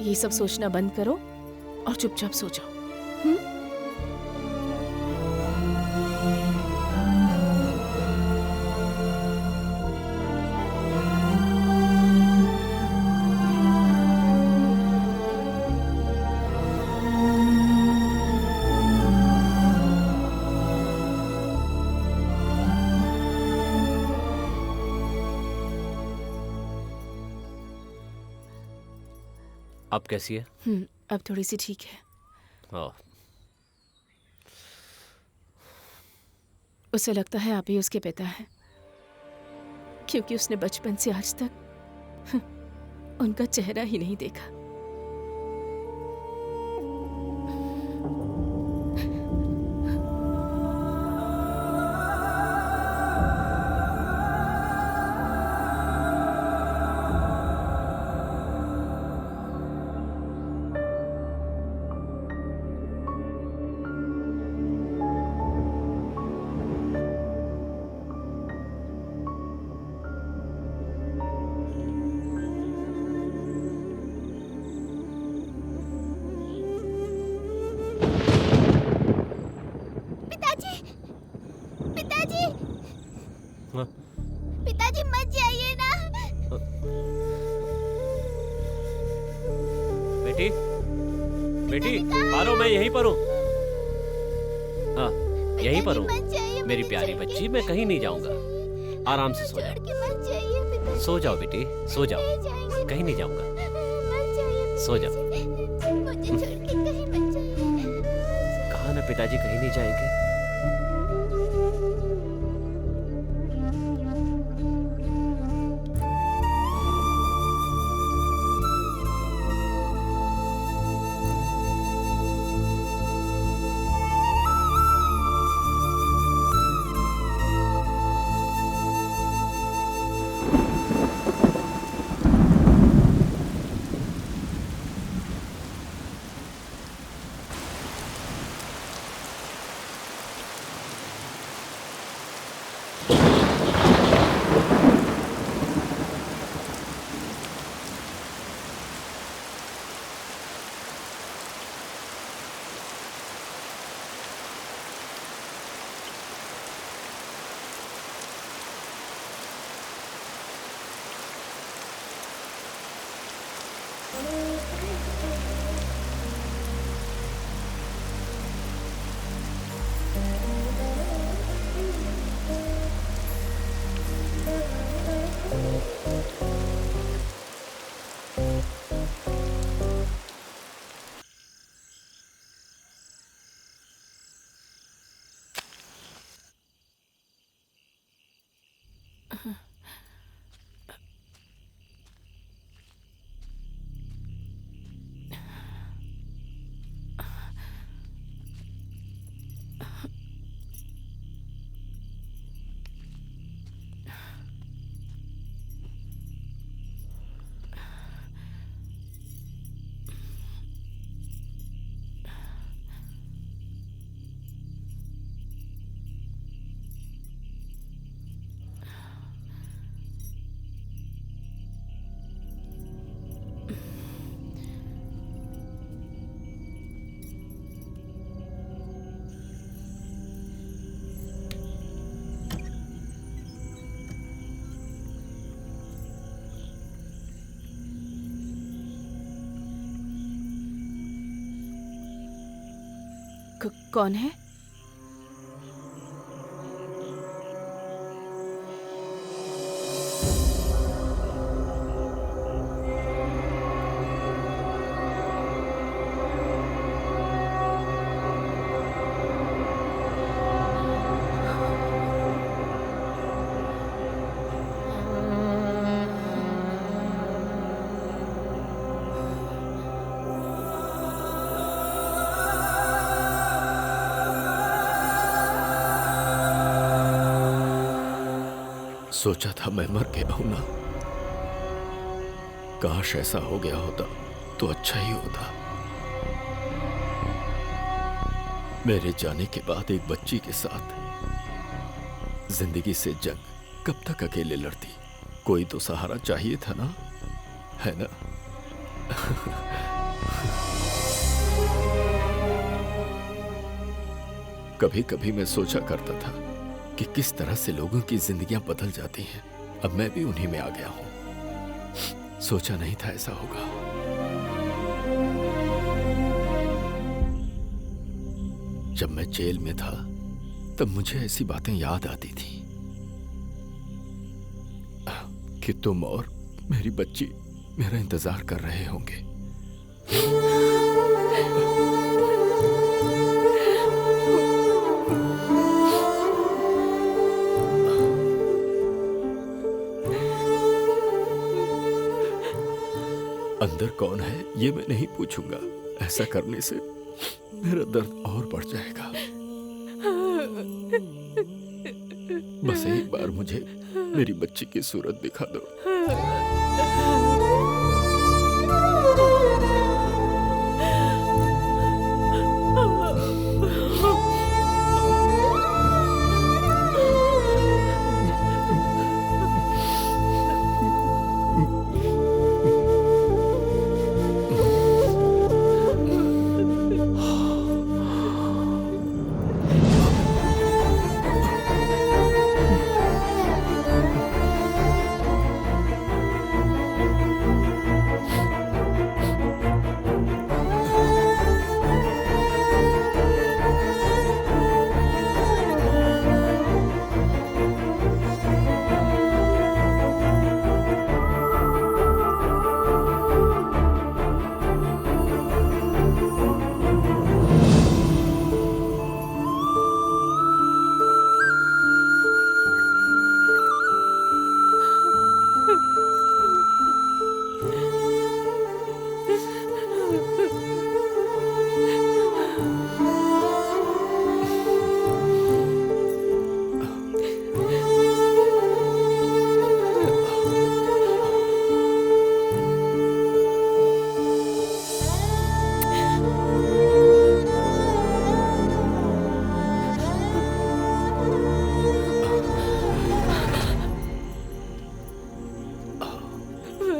ये सब सोचना बंद करो और चुपचाप सो जाओ। अब कैसी है? अब थोड़ी सी ठीक है। ओह, उसे लगता है आप ही उसके पिता हैं, क्योंकि उसने बचपन से आज तक उनका चेहरा ही नहीं देखा। पिताजी, पिताजी, हाँ? पिताजी मत जाइए ना। बेटी बेटी पारो, मैं यहीं पर हूँ। हाँ यहीं पर हूँ मेरी प्यारी बच्ची, मैं कहीं नहीं जाऊंगा। आराम से सो जाओ। सो जाओ बेटी, सो जाओ, कहीं नहीं जाऊंगा। सो जाओ। मुझे छोड़ के कहीं मत जाइए। कहा ना पिताजी कहीं नहीं जाएंगे। कौन है? सोचा था मैं मर गया हूं ना। काश ऐसा हो गया होता तो अच्छा ही होता। मेरे जाने के बाद एक बच्ची के साथ जिंदगी से जंग कब तक अकेले लड़ती? कोई तो सहारा चाहिए था ना, है ना? कभी कभी मैं सोचा करता था कि किस तरह से लोगों की जिंदगियां बदल जाती हैं। अब मैं भी उन्हीं में आ गया हूं। सोचा नहीं था ऐसा होगा। जब मैं जेल में था तब मुझे ऐसी बातें याद आती थी कि तुम और मेरी बच्ची मेरा इंतजार कर रहे होंगे। अंदर कौन है ये मैं नहीं पूछूंगा। ऐसा करने से मेरा दर्द और बढ़ जाएगा। बस एक बार मुझे मेरी बच्ची की सूरत दिखा दो।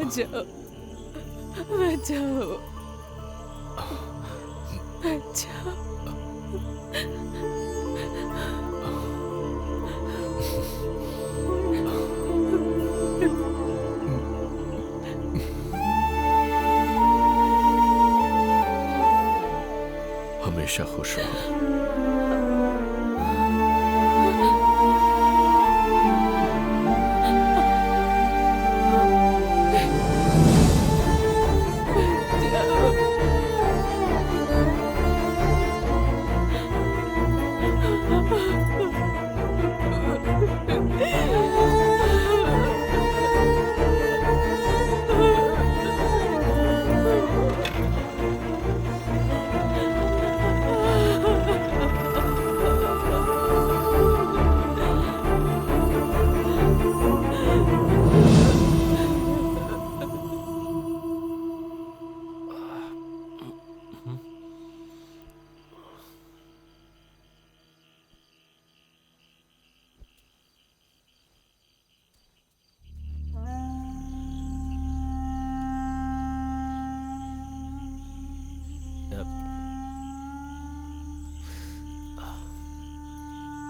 बचाओ, बचाओ, बचाओ। हमेशा खुश रहो।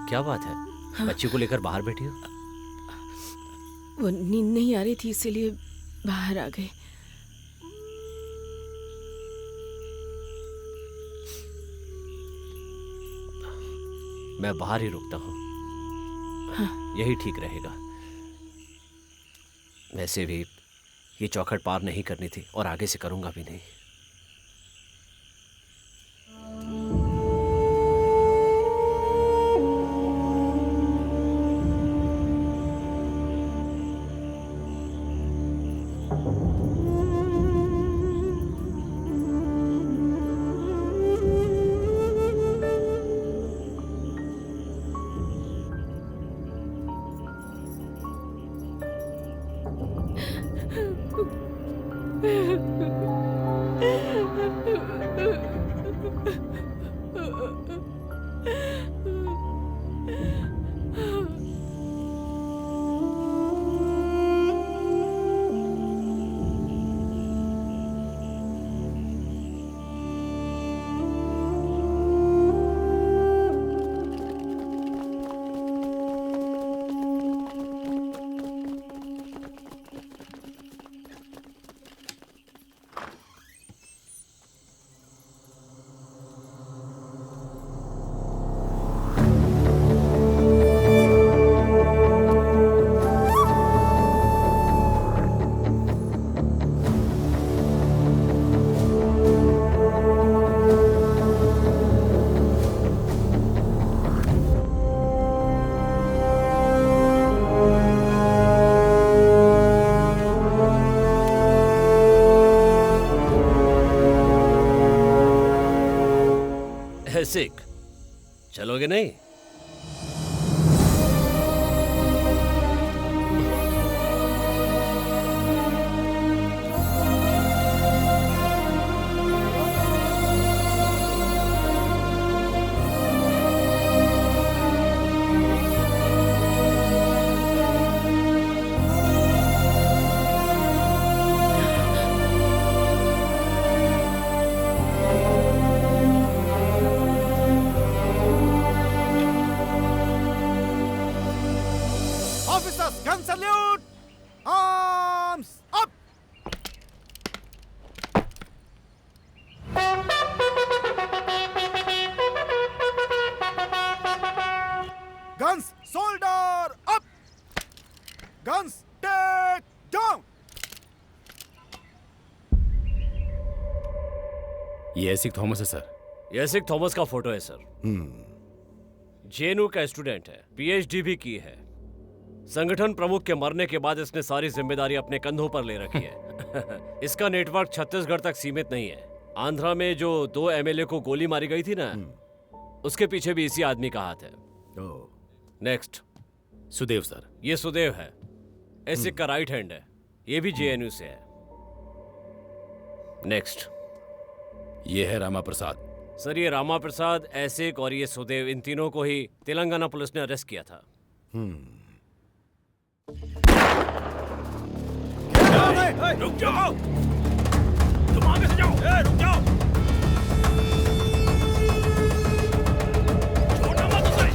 क्या बात है? हाँ। बच्ची को लेकर बाहर बैठी हो? वो नींद नहीं आ रही थी इसीलिए बाहर आ गए। मैं बाहर ही रुकता हूँ। हाँ। यही ठीक रहेगा। वैसे भी ये चौखट पार नहीं करनी थी और आगे से करूंगा भी नहीं। सिक, चलोगे नहीं? Gun salute! Arms up! Guns shoulder up! Guns take down! ये एसिक थॉमस है सर। ये एसिक थॉमस का फोटो है सर। जेएनयू का स्टूडेंट है, पीएचडी भी की है। संगठन प्रमुख के मरने के बाद इसने सारी जिम्मेदारी अपने कंधों पर ले रखी है। इसका नेटवर्क छत्तीसगढ़ तक सीमित नहीं है। आंध्रा में जो 2 एमएलए को गोली मारी गई थी ना, उसके पीछे भी इसी आदमी का हाथ है। Next, Sudev sir. ये सुदेव है, एसिक का राइट हैंड है। ये भी जेएनयू से है। नेक्स्ट, ये है रामा प्रसाद। सर ये रामा प्रसाद, एसिक और ये सुदेव, इन तीनों को ही तेलंगाना पुलिस ने अरेस्ट किया था। रुक जाओ, तुम आगे से जाओ। रुक जाओ, छोड़ना मत उसे।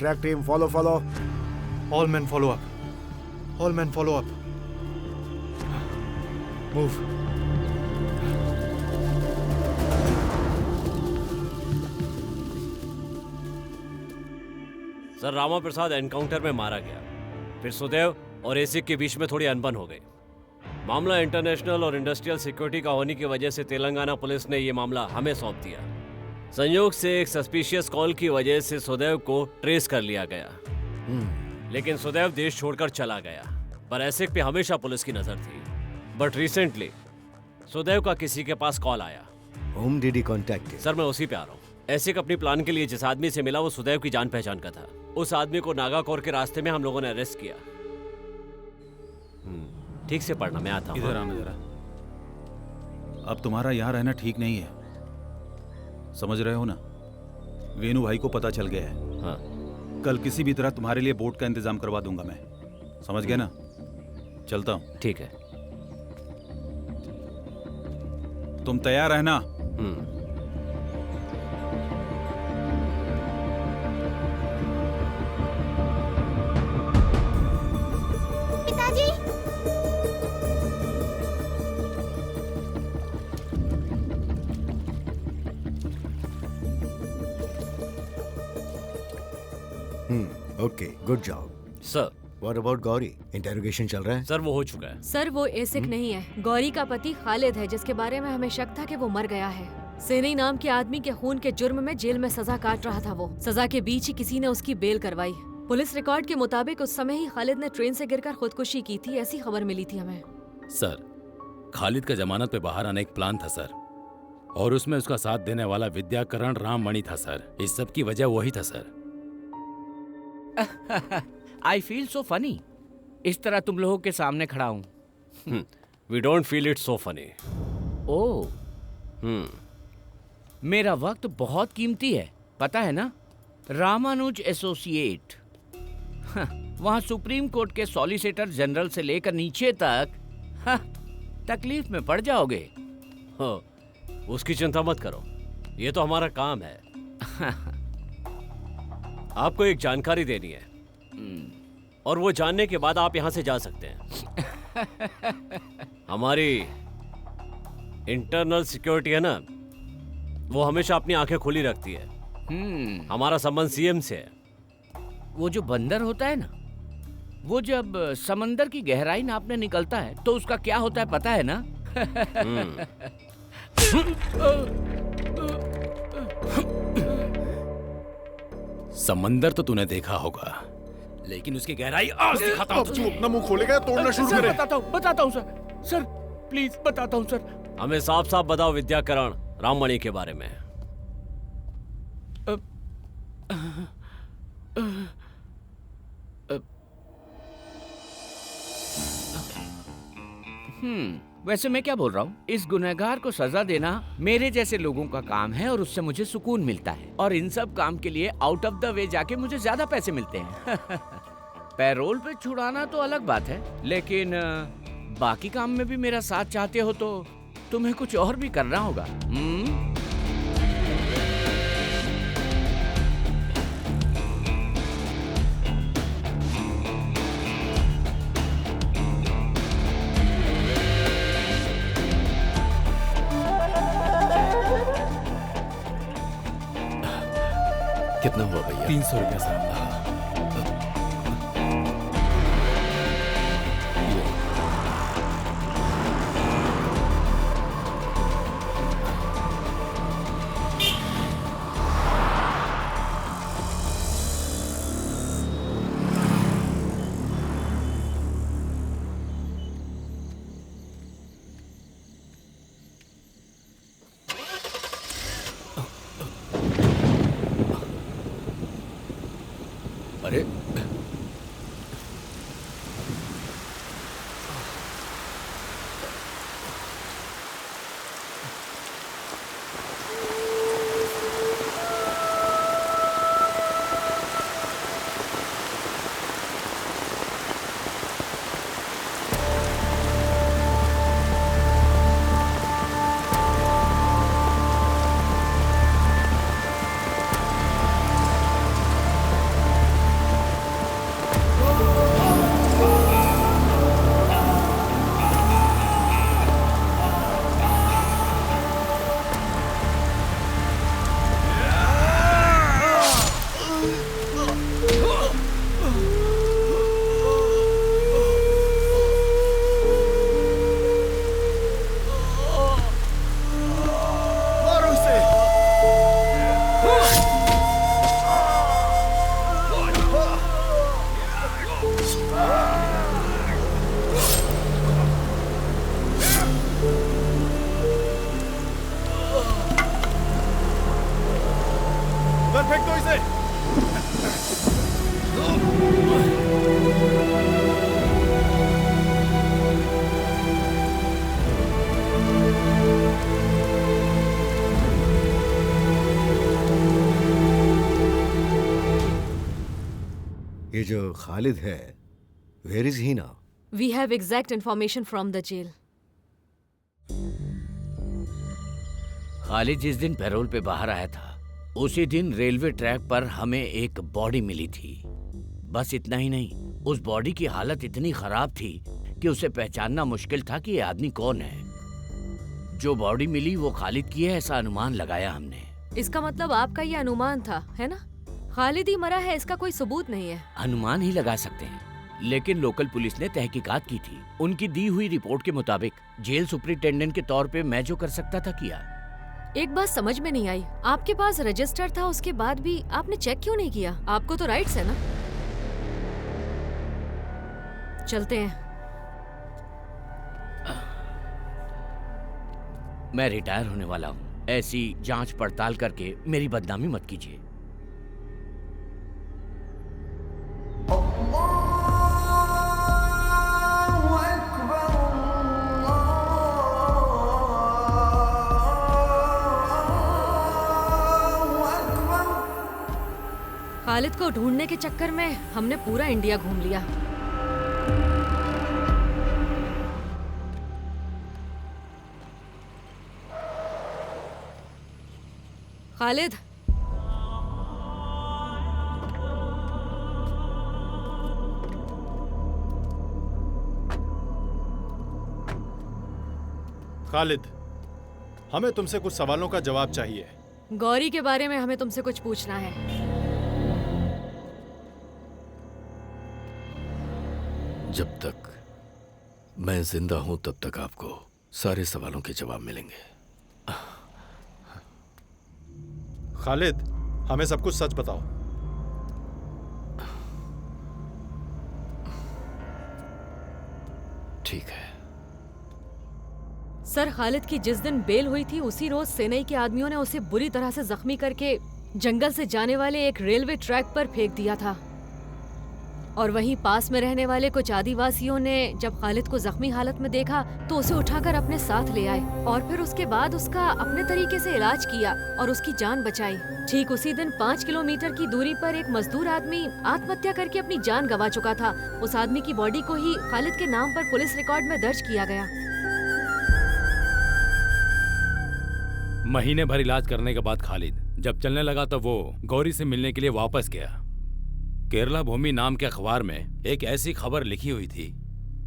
Track team, follow. All men follow up. All men follow up. Move. Sir Rama Prasad encounter में मारा गया, फिर सुदेव और एसिक के बीच में थोड़ी अनबन हो गई। मामला इंटरनेशनल और इंडस्ट्रियल सिक्योरिटी का होने की वजह से तेलंगाना पुलिस ने ये मामला हमें सौंप दिया। संयोग से एक सस्पिशियस कॉल की वजह से सुदेव को ट्रेस कर लिया गया, लेकिन सुदेव देश छोड़कर चला गया। पर एसिक पे हमेशा पुलिस की नजर थी। बट रिसेंटली सुदेव का किसी के पास कॉल आया। Whom did he contact? Sir मैं उसी पे आ रहा हूँ। एसिक अपनी प्लान के लिए जिस आदमी से मिला वो सुदेव की जान पहचान का था। उस आदमी को नागाकोर के रास्ते में हम लोगों ने अरेस्ट किया। ठीक से पढ़ना, मैं आता हूँ। इधर आना जरा। अब तुम्हारा यहाँ रहना ठीक नहीं है, समझ रहे हो ना? वेणु भाई को पता चल गया है। हाँ। कल किसी भी तरह तुम्हारे लिए बोट का इंतजाम करवा दूंगा मैं, समझ गए ना? चलता हूँ। ठीक है। तुम तैयार रहना। पिताजी, okay, good job sir. What about Gauri? Interrogation चल रहा है? सर वो हो चुका है। सर वो एसिक नहीं है, गौरी का पति खालिद है, जिसके बारे में हमें शक था कि वो मर गया है। सेनी नाम के आदमी के खून के जुर्म में जेल में सजा काट रहा था वो। सजा के बीच ही किसी ने उसकी बेल करवाई। पुलिस रिकॉर्ड के मुताबिक उस समय ही खालिद ने ट्रेन से गिरकर खुदकुशी की थी, ऐसी खबर मिली थी हमें। सर खालिद का जमानत पे बाहर आने एक प्लान था सर, और उसमें उसका साथ देने वाला विद्याकरण राममणि था सर। इस सब की वजह वही था sir. I feel so funny, इस तरह तुम लोगों के सामने खड़ा हूं। We don't feel it so funny. Oh, मेरा वक्त बहुत कीमती है, पता है ना? रामानुज एसोसिएट, वहां सुप्रीम कोर्ट के सॉलिसिटर जनरल से लेकर नीचे तक तकलीफ में पड़ जाओगे। हाँ, उसकी चिंता मत करो, ये तो हमारा काम है। आपको एक जानकारी देनी है, और वो जानने के बाद आप यहां से जा सकते हैं। हमारी इंटरनल सिक्योरिटी है ना, वो हमेशा अपनी आंखें खुली रखती है। हमारा संबंध सीएम से है। वो जो बंदर होता है ना, वो जब समंदर की गहराई नापने निकलता है तो उसका क्या होता है पता है ना? समंदर तो तूने देखा होगा, लेकिन उसकी गहराई आज दिखाता हूं तुझे। अपना मुंह खोलेगा, तोड़ना शुरू करे। बताता हूँ सर। सर प्लीज बताता हूँ सर। हमें साफ साफ बताओ विद्याकरण राममणि के बारे में। वैसे मैं क्या बोल रहा हूँ, इस गुनहगार को सजा देना मेरे जैसे लोगों का काम है, और उससे मुझे सुकून मिलता है। और इन सब काम के लिए आउट ऑफ द वे जाके मुझे ज्यादा पैसे मिलते हैं। पैरोल पे छुड़ाना तो अलग बात है, लेकिन बाकी काम में भी मेरा साथ चाहते हो तो तुम्हें कुछ और भी करना होगा। कितना हुआ भैया? 300 रुपया साहब। अरे से। ये जो खालिद है, where is he now? We have exact information from the jail. Khalid जिस दिन पैरोल पे बाहर आया था उसी दिन रेलवे ट्रैक पर हमें एक बॉडी मिली थी। बस इतना ही नहीं, उस बॉडी की हालत इतनी खराब थी कि उसे पहचानना मुश्किल था कि ये आदमी कौन है। जो बॉडी मिली वो खालिद की है ऐसा अनुमान लगाया हमने। इसका मतलब आपका ये अनुमान था, है ना? खालिद ही मरा है, इसका कोई सबूत नहीं है। अनुमान ही लगा सकते हैं, लेकिन लोकल पुलिस ने तहकीकात की थी। उनकी दी हुई रिपोर्ट के मुताबिक जेल सुपरिटेंडेंट के तौर पे मैं जो कर सकता था किया। एक बात समझ में नहीं आई, आपके पास रजिस्टर था, उसके बाद भी आपने चेक क्यों नहीं किया? आपको तो राइट्स है ना? चलते हैं। मैं रिटायर होने वाला हूँ, ऐसी जांच पड़ताल करके मेरी बदनामी मत कीजिए। खालिद को ढूंढने के चक्कर में हमने पूरा इंडिया घूम लिया। खालिद, खालिद, हमें तुमसे कुछ सवालों का जवाब चाहिए। गौरी के बारे में हमें तुमसे कुछ पूछना है। जब तक मैं जिंदा हूं तब तक आपको सारे सवालों के जवाब मिलेंगे। खालिद, हमें सब कुछ सच बताओ। ठीक है। सर, खालिद की जिस दिन बेल हुई थी उसी रोज सेनई के आदमियों ने उसे बुरी तरह से जख्मी करके जंगल से जाने वाले एक रेलवे ट्रैक पर फेंक दिया था। और वहीं पास में रहने वाले कुछ आदिवासियों ने जब खालिद को जख्मी हालत में देखा तो उसे उठाकर अपने साथ ले आए और फिर उसके बाद उसका अपने तरीके से इलाज किया और उसकी जान बचाई। ठीक उसी दिन 5 किलोमीटर की दूरी पर एक मजदूर आदमी आत्महत्या करके अपनी जान गंवा चुका था। उस आदमी की बॉडी को ही खालिद के नाम पर पुलिस रिकॉर्ड में दर्ज किया गया। महीने भर इलाज करने के बाद खालिद जब चलने लगा तो वो गौरी से मिलने के लिए वापस गया। केरला भूमि नाम के अखबार में एक ऐसी खबर लिखी हुई थी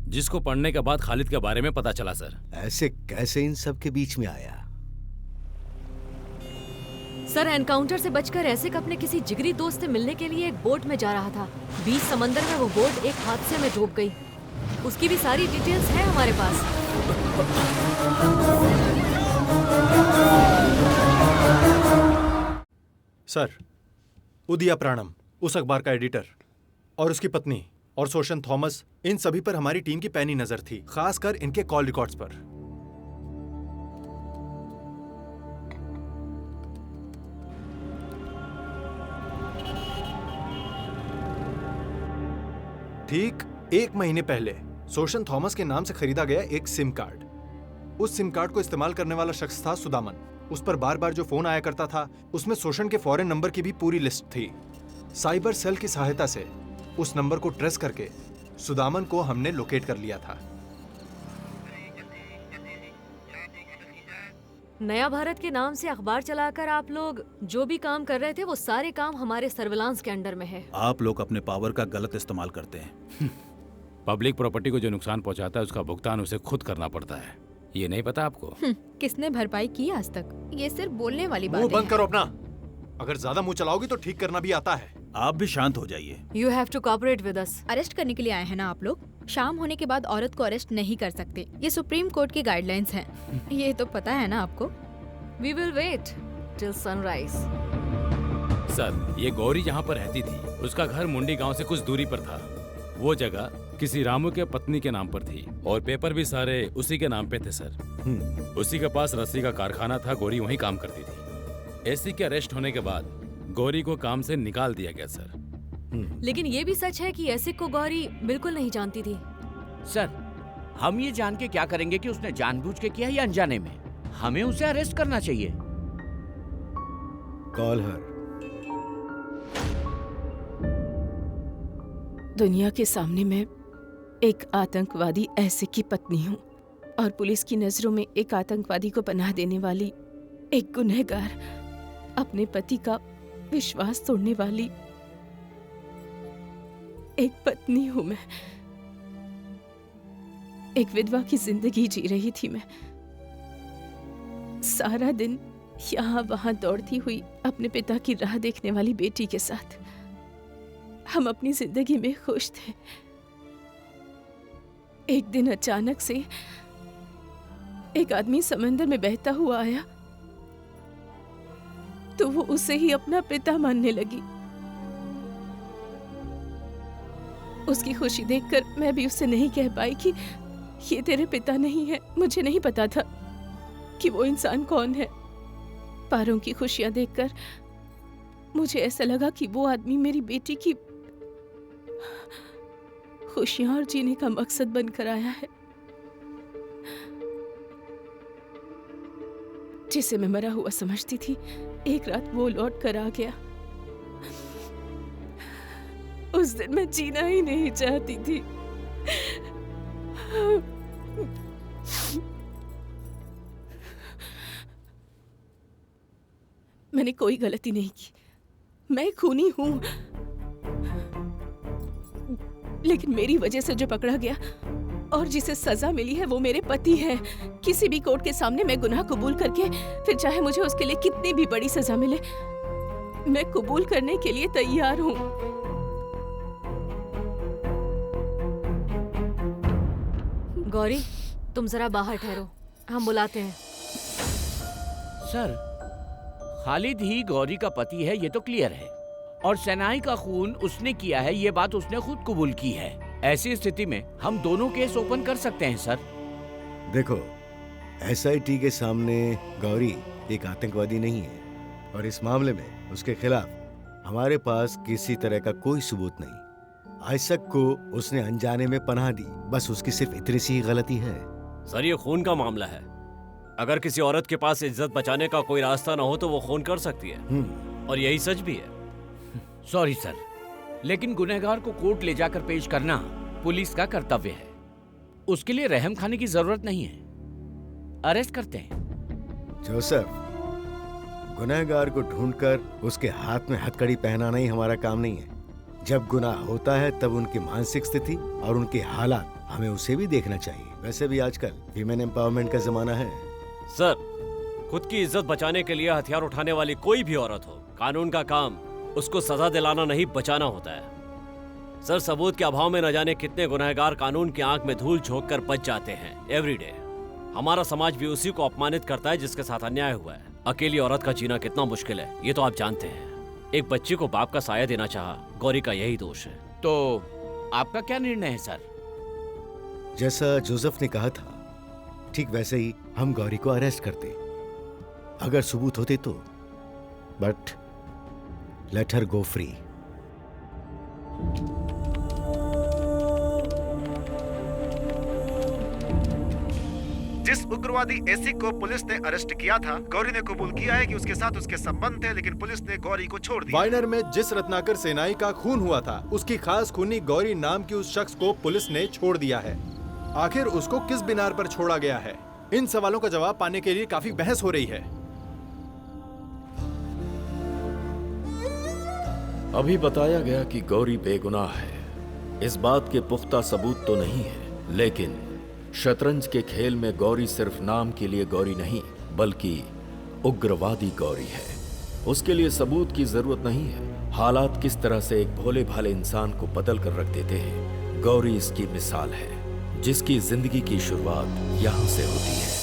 जिसको पढ़ने के बाद खालिद के बारे में पता चला। सर, ऐसे कैसे इन सब के बीच में आया? सर, एनकाउंटर से बचकर ऐसे अपने किसी जिगरी दोस्त से मिलने के लिए एक बोट में जा रहा था। बीच समंदर में वो बोट एक हादसे में डूब गई। उसकी भी सारी डिटेल्स है हमारे पास। सर, उदिया प्राणम, उस अखबार का एडिटर, और उसकी पत्नी और सोशन थॉमस, इन सभी पर हमारी टीम की पैनी नजर थी, खासकर इनके कॉल रिकॉर्ड्स पर। ठीक 1 महीने पहले सोशन थॉमस के नाम से खरीदा गया एक सिम कार्ड। उस सिम कार्ड को इस्तेमाल करने वाला शख्स था सुदामन। उस पर बार बार जो फोन आया करता था उसमें सोशन के फॉरेन नंबर की भी पूरी लिस्ट थी। साइबर सेल की सहायता से उस नंबर को ट्रेस करके सुदामन को हमने लोकेट कर लिया था। नया भारत के नाम से अखबार चलाकर आप लोग जो भी काम कर रहे थे वो सारे काम हमारे सर्विलांस के अंडर में है। आप लोग अपने पावर का गलत इस्तेमाल करते हैं। पब्लिक प्रॉपर्टी को जो नुकसान पहुंचाता है उसका भुगतान उसे खुद करना पड़ता है। ये नहीं पता आपको? किसने भरपाई की आज तक? ये सिर्फ बोलने वाली बात है। मुंह बंद करो अपना। अगर ज्यादा मुंह चलाओगी तो ठीक करना भी आता है। आप भी शांत हो जाइए। You have to cooperate with us. Arrest करने के लिए आए हैं ना आप लोग? शाम होने के बाद औरत को अरेस्ट नहीं कर सकते। ये सुप्रीम कोर्ट की गाइडलाइंस हैं। ये तो पता है ना आपको? We will wait till sunrise. Sir, ये गौरी जहाँ पर रहती थी उसका घर मुंडी गांव से कुछ दूरी पर था। वो जगह किसी रामू के पत्नी के नाम पर थी और पेपर भी सारे उसी के नाम पे थे। सर, उसी के पास रस्सी का कारखाना था। गौरी वहीं काम करती थी। एसी के अरेस्ट होने के बाद गौरी को काम से निकाल दिया गया सर। लेकिन ये भी सच है कि ऐसिक को गौरी बिल्कुल नहीं जानती थी। सर, हम ये जान के क्या करेंगे कि उसने जानबूझ के किया या अनजाने में? हमें उसे अरेस्ट करना चाहिए। Call her. दुनिया के सामने मैं एक आतंकवादी ऐसिक की पत्नी हूँ और पुलिस की नजरों में एक आतंकवादी को पनाह देने वाली एक गुनहगार, अपने पति का विश्वास तोड़ने वाली एक पत्नी हूँ मैं। एक विधवा की जिंदगी जी रही थी मैं। सारा दिन यहाँ वहां दौड़ती हुई अपने पिता की राह देखने वाली बेटी के साथ हम अपनी जिंदगी में खुश थे। एक दिन अचानक से एक आदमी समंदर में बहता हुआ आया तो वो उसे ही अपना पिता मानने लगी। उसकी खुशी देखकर मैं भी उससे नहीं कह पाई कि ये तेरे पिता नहीं है। मुझे नहीं पता था कि वो इंसान कौन है। पारों की खुशियां देखकर मुझे ऐसा लगा कि वो आदमी मेरी बेटी की खुशियां और जीने का मकसद बनकर आया है, जिसे मैं मरा हुआ समझती थी। एक रात वो लौट कर आ गया। उस दिन मैं जीना ही नहीं चाहती थी। मैंने कोई गलती नहीं की। मैं खूनी हूं, लेकिन मेरी वजह से जो पकड़ा गया और जिसे सजा मिली है वो मेरे पति हैं। किसी भी कोर्ट के सामने मैं गुनाह कबूल करके फिर चाहे मुझे उसके लिए कितनी भी बड़ी सजा मिले, मैं कबूल करने के लिए तैयार हूं। गौरी, तुम जरा बाहर ठहरो, हम बुलाते हैं। सर, खालिद ही गौरी का पति है, ये तो क्लियर है। और सेनाई का खून उसने किया है, ये बात उसने खुद कबूल की है। ऐसी स्थिति में हम दोनों केस ओपन कर सकते हैं सर। देखो, एसआईटी के सामने गौरी एक आतंकवादी नहीं है और इस मामले में उसके खिलाफ हमारे पास किसी तरह का कोई सबूत नहीं। आयशक को उसने अनजाने में पनाह दी, बस उसकी सिर्फ इतनी सी ही गलती है। सर, ये खून का मामला है। अगर किसी औरत के पास इज्जत बचाने का कोई रास्ता ना हो तो वो खून कर सकती है, और यही सच भी है। सॉरी सर, लेकिन गुनहगार को कोर्ट ले जाकर पेश करना पुलिस का कर्तव्य है। उसके लिए रहम खाने की जरूरत नहीं है। अरेस्ट करते हैं। जोसेफ, गुनहगार को ढूंढकर उसके हाथ में हथकड़ी पहनाना ही हमारा काम नहीं है। जब गुनाह होता है तब उनकी मानसिक स्थिति और उनके हालात, हमें उसे भी देखना चाहिए। वैसे भी आजकल वीमेन एम्पावरमेंट का जमाना है। सर, खुद की इज्जत बचाने के लिए हथियार उठाने वाली कोई भी औरत हो, कानून का काम उसको सजा दिलाना नहीं, बचाना होता है। सर, सबूत के अभाव में न जाने कितने गुनहगार कानून की आंख में धूल झोंक कर बच जाते हैं एवरीडे। हमारा समाज भी उसी को अपमानित करता है जिसके साथ अन्याय हुआ है। अकेली औरत का जीना कितना मुश्किल है, ये तो आप जानते हैं। एक बच्ची को बाप का साया देना चाहा, गौरी का यही दोष है। तो आपका क्या निर्णय है सर? जैसा जोसेफ ने कहा था, ठीक वैसे ही हम गौरी को अरेस्ट करते अगर सबूत होते तो, but let her go free. जिस उग्रवादी एसिक को पुलिस ने अरेस्ट किया था, गौरी ने कबूल किया है कि उसके साथ उसके संबंध थे, लेकिन पुलिस ने गौरी को छोड़ दिया। वाइनर में जिस रत्नाकर सेनाई का खून हुआ था, उसकी खास खूनी गौरी नाम की उस शख्स को पुलिस ने छोड़ दिया है। आखिर उसको किस बिनार पर छोड़ा गया है? इन सवालों का जवाब पाने के लिए काफी बहस हो रही है। अभी बताया गया कि गौरी बेगुनाह है। इस बात के पुख्ता सबूत तो नहीं है, लेकिन शतरंज के खेल में गौरी सिर्फ नाम के लिए गौरी नहीं, बल्कि उग्रवादी गौरी है। उसके लिए सबूत की जरूरत नहीं है। हालात किस तरह से एक भोले भाले इंसान को बदल कर रख देते हैं, गौरी इसकी मिसाल है, जिसकी जिंदगी की शुरुआत यहां से होती है।